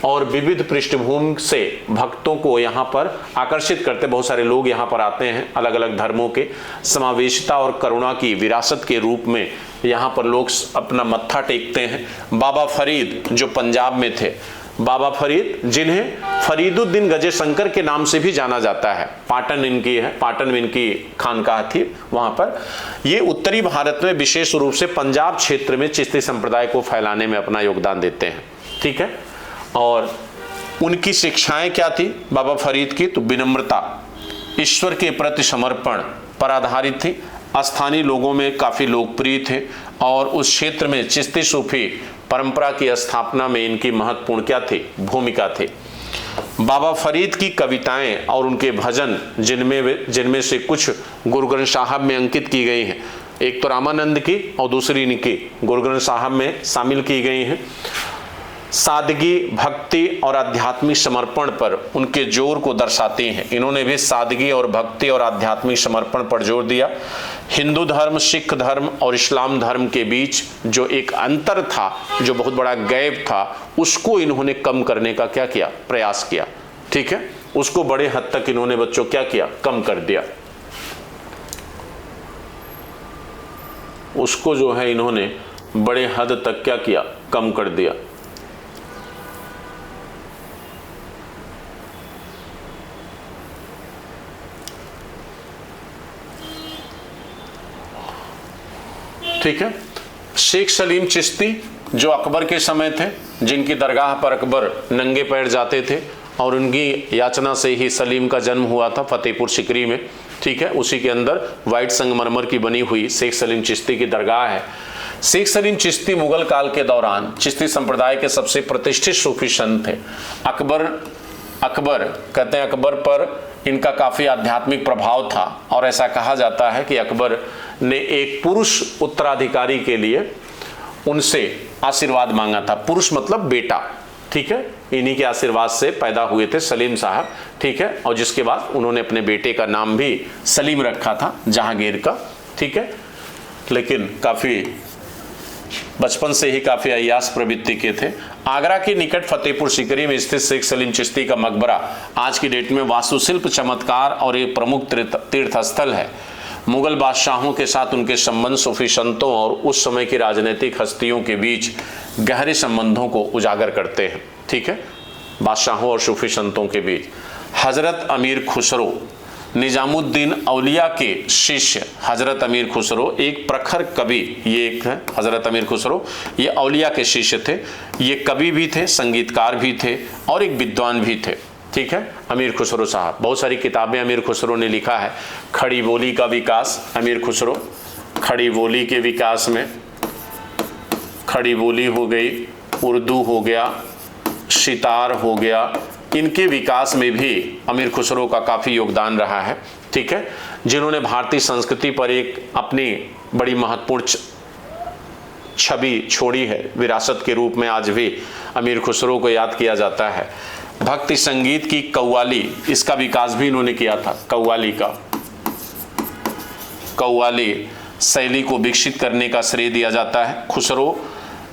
और विविध पृष्ठभूमि से भक्तों को यहाँ पर आकर्षित करते, बहुत सारे लोग यहाँ पर आते हैं, अलग अलग धर्मों के, समावेशिता और करुणा की विरासत के रूप में यहाँ पर लोग अपना मत्था टेकते हैं। बाबा फरीद जो पंजाब में थे, बाबा फरीद जिन्हें फरीदुद्दीन गजे शंकर के नाम से भी जाना जाता है, पाटन इनकी है, पाटन में इनकी खानकाह थी वहां पर। ये उत्तरी भारत में विशेष रूप से पंजाब क्षेत्र में चिश्ती संप्रदाय को फैलाने में अपना योगदान देते हैं, ठीक है। और उनकी शिक्षाएं क्या थी बाबा फरीद की, तो विनम्रता, ईश्वर के प्रति समर्पण पर आधारित थी, स्थानीय लोगों में काफी लोकप्रिय थे और उस क्षेत्र में चिश्ती सूफी परंपरा की स्थापना में इनकी महत्वपूर्ण क्या थी, भूमिका थी। बाबा फरीद की कविताएं और उनके भजन जिनमें से कुछ गुरु ग्रंथ साहब में अंकित की गई हैं, एक तो रामानंद की और दूसरी इनकी गुरु ग्रंथ साहब में शामिल की गई हैं, सादगी, भक्ति और आध्यात्मिक समर्पण पर उनके जोर को दर्शाती हैं। इन्होंने भी सादगी और भक्ति और आध्यात्मिक समर्पण पर जोर दिया। हिंदू धर्म, सिख धर्म और इस्लाम धर्म के बीच जो एक अंतर था, जो बहुत बड़ा गैप था, उसको इन्होंने कम करने का क्या किया, प्रयास किया। ठीक है, उसको बड़े हद तक इन्होंने बच्चों क्या किया, कम कर दिया। उसको जो है इन्होंने बड़े हद तक क्या किया, कम कर दिया। ठीक है, शेख सलीम चिश्ती जो अकबर के समय थे, जिनकी दरगाह पर अकबर नंगे पैर जाते थे और उनकी याचना से ही सलीम का जन्म हुआ था फतेहपुर सिकरी में। ठीक है, उसी के अंदर वाइट संगमरमर की बनी हुई शेख सलीम चिश्ती की दरगाह है। शेख सलीम चिश्ती मुगल काल के दौरान चिश्ती संप्रदाय के सबसे प्रतिष्ठित सूफी संत थे। अकबर कहते हैं अकबर पर इनका काफ़ी आध्यात्मिक प्रभाव था और ऐसा कहा जाता है कि अकबर ने एक पुरुष उत्तराधिकारी के लिए उनसे आशीर्वाद मांगा था। पुरुष मतलब बेटा, ठीक है, इन्हीं के आशीर्वाद से पैदा हुए थे सलीम साहब। ठीक है, और जिसके बाद उन्होंने अपने बेटे का नाम भी सलीम रखा था, जहांगीर का। ठीक है, लेकिन काफ़ी बचपन से ही काफ़ी अय्यास प्रवृत्ति के थे। आगरा के निकट फतेहपुर सिकरी में स्थित शेख सलीम चिश्ती का मकबरा आज की डेट में वास्तुशिल्प चमत्कार और एक प्रमुख तीर्थ स्थल है। मुगल बादशाहों के साथ उनके संबंध सूफी संतों और उस समय की राजनीतिक हस्तियों के बीच गहरे संबंधों को उजागर करते हैं। ठीक है, बादशाहों और सूफी संतों के बीच हजरत अमीर खुसरो, निजामुद्दीन औलिया के शिष्य हजरत अमीर खुसरो एक प्रखर कवि, ये एक है हजरत अमीर खुसरो, ये औलिया के शिष्य थे। ये कवि भी थे, संगीतकार भी थे और एक विद्वान भी थे। ठीक है, अमीर खुसरो साहब, बहुत सारी किताबें अमीर खुसरो ने लिखा है। खड़ी बोली का विकास, अमीर खुसरो खड़ी बोली के विकास में, खड़ी बोली हो गई, उर्दू हो गया, सितार हो गया, इनके विकास में भी अमीर खुसरो का काफ़ी योगदान रहा है। ठीक है, जिन्होंने भारतीय संस्कृति पर एक अपनी बड़ी महत्वपूर्ण छवि छोड़ी है, विरासत के रूप में आज भी अमीर खुसरो को याद किया जाता है। भक्ति संगीत की कव्वाली, इसका विकास भी इन्होंने किया था। कव्वाली शैली को विकसित करने का श्रेय दिया जाता है। खुसरो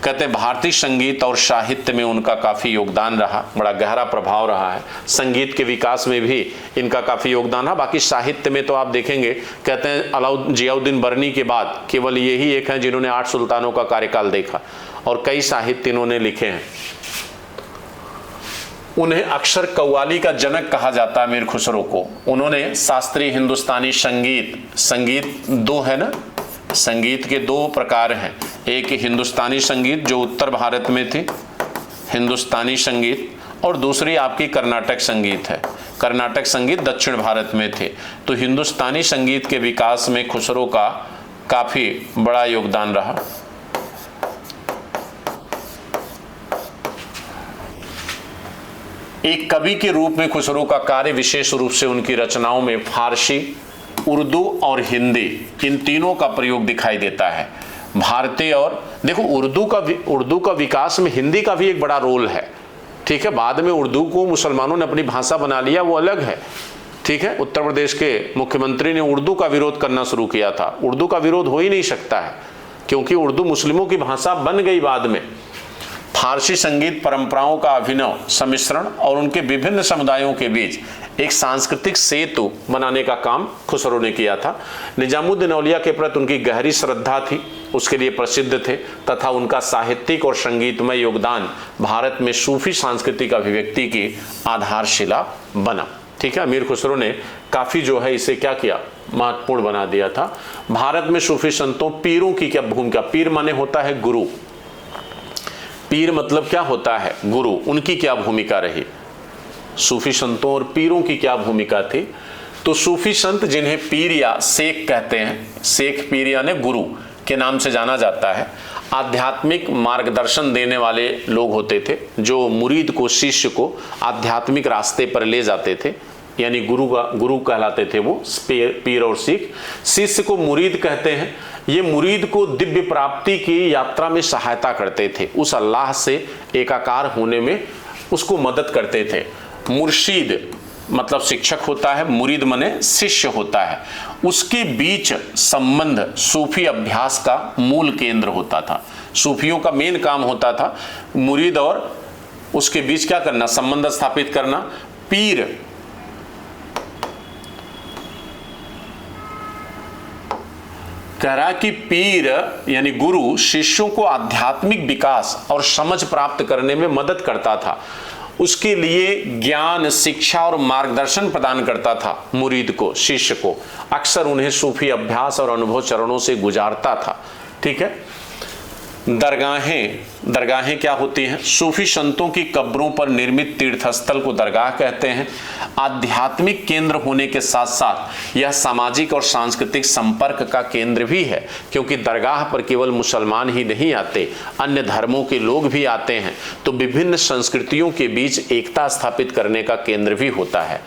कहते हैं भारतीय संगीत और साहित्य में उनका काफ़ी योगदान रहा, बड़ा गहरा प्रभाव रहा है। संगीत के विकास में भी इनका काफ़ी योगदान रहा। बाकी साहित्य में तो आप देखेंगे, कहते हैं जियाउद्दीन बर्नी के बाद केवल यही एक हैं जिन्होंने 8 सुल्तानों का कार्यकाल देखा और कई साहित्य इन्होंने लिखे हैं। उन्हें अक्सर कव्वाली का जनक कहा जाता है अमीर खुसरो को। उन्होंने शास्त्रीय हिंदुस्तानी संगीत दो है ना, संगीत के 2 प्रकार हैं। एक हिंदुस्तानी संगीत जो उत्तर भारत में थी, हिंदुस्तानी संगीत, और दूसरी आपकी कर्नाटक संगीत है। कर्नाटक संगीत दक्षिण भारत में थे। तो हिंदुस्तानी संगीत के विकास में खुसरो का काफ़ी बड़ा योगदान रहा। एक कवि के रूप में खुसरो का कार्य विशेष रूप से उनकी रचनाओं में फारसी, उर्दू और हिंदी, इन तीनों का प्रयोग दिखाई देता है। भारतीय और देखो उर्दू का विकास में हिंदी का भी एक बड़ा रोल है। ठीक है, बाद में उर्दू को मुसलमानों ने अपनी भाषा बना लिया, वो अलग है। ठीक है, उत्तर प्रदेश के मुख्यमंत्री ने उर्दू का विरोध करना शुरू किया था। उर्दू का विरोध हो ही नहीं सकता है क्योंकि उर्दू मुस्लिमों की भाषा बन गई बाद में। फारसी संगीत परंपराओं का अभिनव सम्मिश्रण और उनके विभिन्न समुदायों के बीच एक सांस्कृतिक सेतु बनाने का काम खुसरो ने किया था। निजामुद्दीन औलिया के प्रति उनकी गहरी श्रद्धा थी, उसके लिए प्रसिद्ध थे, तथा उनका साहित्यिक और संगीतमय योगदान भारत में सूफी सांस्कृतिक अभिव्यक्ति की आधारशिला बना। ठीक है, अमीर खुसरो ने काफ़ी जो है इसे क्या किया, महत्वपूर्ण बना दिया था। भारत में सूफी संतों, पीरों की क्या भूमिका, पीर माने होता है गुरु, पीर मतलब क्या होता है, गुरु, उनकी क्या भूमिका रही, सूफी संतों और पीरों की क्या भूमिका थी। तो सूफी संत जिन्हें पीर या शेख कहते हैं, शेख पीर यानी गुरु, के नाम से जाना जाता है। आध्यात्मिक मार्गदर्शन देने वाले लोग होते थे जो मुरीद को, शिष्य को आध्यात्मिक रास्ते पर ले जाते थे, यानी गुरु कहलाते थे वो, पीर और सिख। शिष्य को मुरीद कहते हैं। ये मुरीद को दिव्य प्राप्ति की यात्रा में सहायता करते थे, उस अल्लाह से एकाकार होने में उसको मदद करते थे। मुर्शीद मतलब शिक्षक होता है, मुरीद माने शिष्य होता है। उसके बीच संबंध सूफी अभ्यास का मूल केंद्र होता था। सूफियों का मेन काम होता था मुरीद और उसके बीच क्या करना, संबंध स्थापित करना। पीर कह रहा कि पीर यानी गुरु शिष्यों को आध्यात्मिक विकास और समझ प्राप्त करने में मदद करता था, उसके लिए ज्ञान, शिक्षा और मार्गदर्शन प्रदान करता था मुरीद को, शिष्य को। अक्सर उन्हें सूफी अभ्यास और अनुभव चरणों से गुजारता था। ठीक है। दरगाहें क्या होती हैं? सूफी संतों की कब्रों पर निर्मित तीर्थस्थल को दरगाह कहते हैं। आध्यात्मिक केंद्र होने के साथ साथ यह सामाजिक और सांस्कृतिक संपर्क का केंद्र भी है, क्योंकि दरगाह पर केवल मुसलमान ही नहीं आते, अन्य धर्मों के लोग भी आते हैं, तो विभिन्न संस्कृतियों के बीच एकता स्थापित करने का केंद्र भी होता है।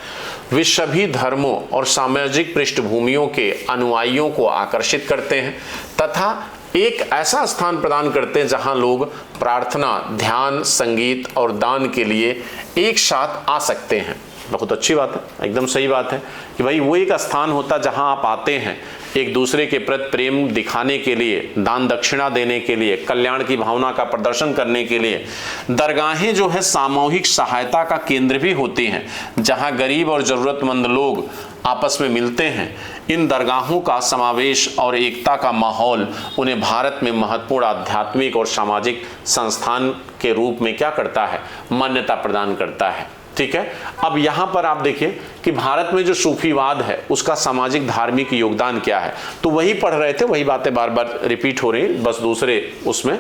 वे सभी धर्मों और सामाजिक पृष्ठभूमियों के अनुयायियों को आकर्षित करते हैं तथा एक ऐसा स्थान प्रदान करते हैं जहां लोग प्रार्थना, ध्यान, संगीत और दान के लिए एक साथ आ सकते हैं। बहुत अच्छी बात है, एकदम सही बात है कि भाई वो एक स्थान होता जहां आप आते हैं एक दूसरे के प्रति प्रेम दिखाने के लिए, दान दक्षिणा देने के लिए, कल्याण की भावना का प्रदर्शन करने के लिए। दरगाहें जो है सामूहिक सहायता का केंद्र भी होती हैं, जहां गरीब और जरूरतमंद लोग आपस में मिलते हैं। इन दरगाहों का समावेश और एकता का माहौल उन्हें भारत में महत्वपूर्ण आध्यात्मिक और सामाजिक संस्थान के रूप में क्या करता है, मान्यता प्रदान करता है। ठीक है। अब यहां पर आप देखिए कि भारत में जो सूफीवाद है उसका सामाजिक धार्मिक योगदान क्या है, तो वही पढ़ रहे थे, वही बातें बार बार रिपीट हो रही, बस दूसरे उसमें।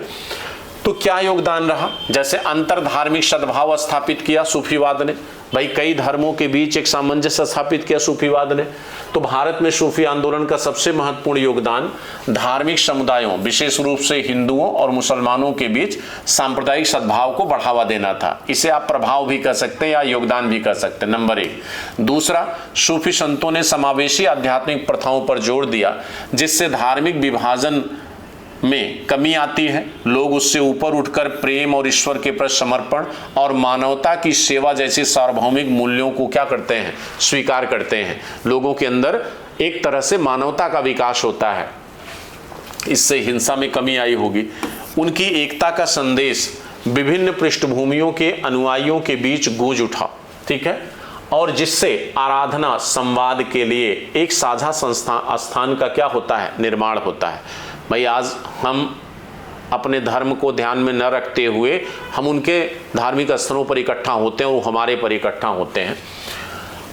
तो क्या योगदान रहा? जैसे अंतर धार्मिक सद्भाव स्थापित किया सूफीवाद ने, भाई कई धर्मों के बीच एक सामंजस्य स्थापित किया सूफीवाद ने। तो भारत में सूफी आंदोलन का सबसे महत्वपूर्ण योगदान धार्मिक समुदायों, विशेष रूप से हिंदुओं और मुसलमानों के बीच सांप्रदायिक सद्भाव को बढ़ावा देना था। इसे आप प्रभाव भी कर सकते हैं या योगदान भी कर सकते हैं, नंबर 1। दूसरा, सूफी संतों ने समावेशी आध्यात्मिक प्रथाओं पर जोर दिया, जिससे धार्मिक विभाजन में कमी आती है। लोग उससे ऊपर उठकर प्रेम और ईश्वर के प्रति समर्पण और मानवता की सेवा जैसे सार्वभौमिक मूल्यों को क्या करते हैं, स्वीकार करते हैं। लोगों के अंदर एक तरह से मानवता का विकास होता है, इससे हिंसा में कमी आई होगी। उनकी एकता का संदेश विभिन्न पृष्ठभूमियों के अनुयायियों के बीच गूंज उठा। ठीक है। और जिससे आराधना, संवाद के लिए एक साझा स्थान का क्या होता है, निर्माण होता है। भाई आज हम अपने धर्म को ध्यान में न रखते हुए हम उनके धार्मिक स्थलों पर इकट्ठा होते हैं और वो हमारे पर इकट्ठा होते हैं।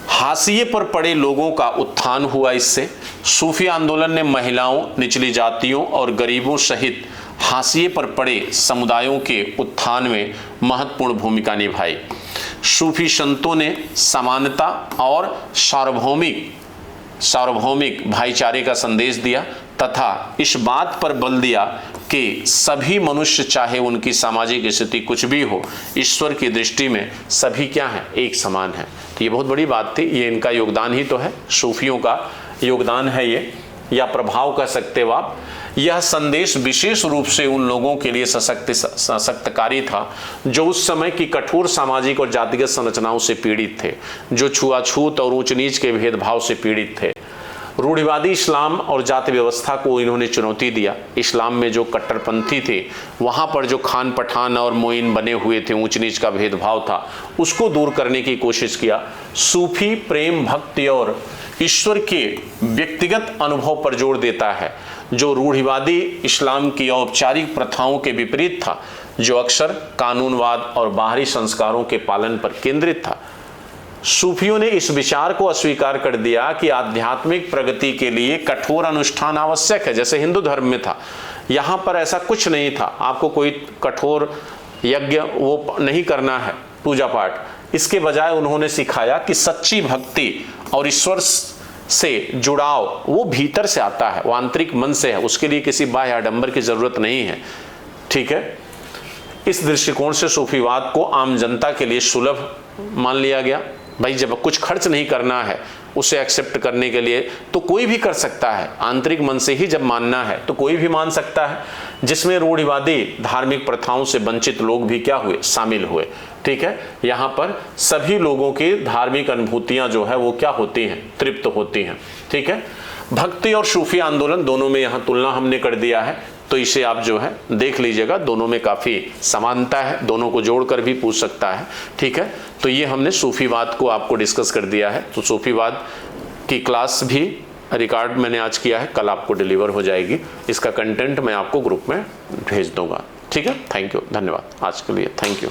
हाशिए पर पड़े लोगों का उत्थान हुआ। इससे सूफी आंदोलन ने महिलाओं, निचली जातियों और गरीबों सहित हाशिए पर पड़े समुदायों के उत्थान में महत्वपूर्ण भूमिका निभाई। सूफी संतों ने समानता और सार्वभौमिक भाईचारे का संदेश दिया तथा इस बात पर बल दिया कि सभी मनुष्य, चाहे उनकी सामाजिक स्थिति कुछ भी हो, ईश्वर की दृष्टि में सभी क्या हैं, एक समान है। तो ये बहुत बड़ी बात थी, ये इनका योगदान ही तो है, सूफियों का योगदान है ये, या प्रभाव कह सकते हो आप। यह संदेश विशेष रूप से उन लोगों के लिए सशक्तकारी था जो उस समय की कठोर सामाजिक और जातिगत संरचनाओं से पीड़ित थे, जो छुआछूत और ऊंच नीच के भेदभाव से पीड़ित थे। रूढ़िवादी इस्लाम और जाति व्यवस्था को इन्होंने चुनौती दिया। इस्लाम में जो कट्टरपंथी थे, वहाँ पर जो खान पठान और मोइन बने हुए थे, ऊंच नीच का भेदभाव था, उसको दूर करने की कोशिश किया। सूफी प्रेम, भक्ति और ईश्वर के व्यक्तिगत अनुभव पर जोर देता है, जो रूढ़िवादी इस्लाम की औपचारिक प्रथाओं के विपरीत था, जो अक्सर कानूनवाद और बाहरी संस्कारों के पालन पर केंद्रित था। सूफियों ने इस विचार को अस्वीकार कर दिया कि आध्यात्मिक प्रगति के लिए कठोर अनुष्ठान आवश्यक है, जैसे हिंदू धर्म में था। यहाँ पर ऐसा कुछ नहीं था, आपको कोई कठोर यज्ञ वो नहीं करना है, पूजा पाठ। इसके बजाय उन्होंने सिखाया कि सच्ची भक्ति और ईश्वर से जुड़ाव वो भीतर से आता है, वो आंतरिक मन से है, उसके लिए किसी बाह्य आडंबर की जरूरत नहीं है। ठीक है, इस दृष्टिकोण से सूफीवाद को आम जनता के लिए सुलभ मान लिया गया। भाई जब कुछ खर्च नहीं करना है उसे एक्सेप्ट करने के लिए तो कोई भी कर सकता है, आंतरिक मन से ही जब मानना है तो कोई भी मान सकता है, जिसमें रूढ़िवादी धार्मिक प्रथाओं से वंचित लोग भी क्या हुए, शामिल हुए। ठीक है, यहाँ पर सभी लोगों की धार्मिक अनुभूतियां जो है वो क्या होती हैं, तृप्त होती हैं। ठीक है, भक्ति और सूफी आंदोलन दोनों में यहाँ तुलना हमने कर दिया है, तो इसे आप जो है देख लीजिएगा, दोनों में काफ़ी समानता है, दोनों को जोड़कर भी पूछ सकता है। ठीक है, तो ये हमने सूफीवाद को आपको डिस्कस कर दिया है। तो सूफीवाद की क्लास भी रिकॉर्ड मैंने आज किया है, कल आपको डिलीवर हो जाएगी, इसका कंटेंट मैं आपको ग्रुप में भेज दूंगा। ठीक है, थैंक यू, धन्यवाद आज के लिए, थैंक यू।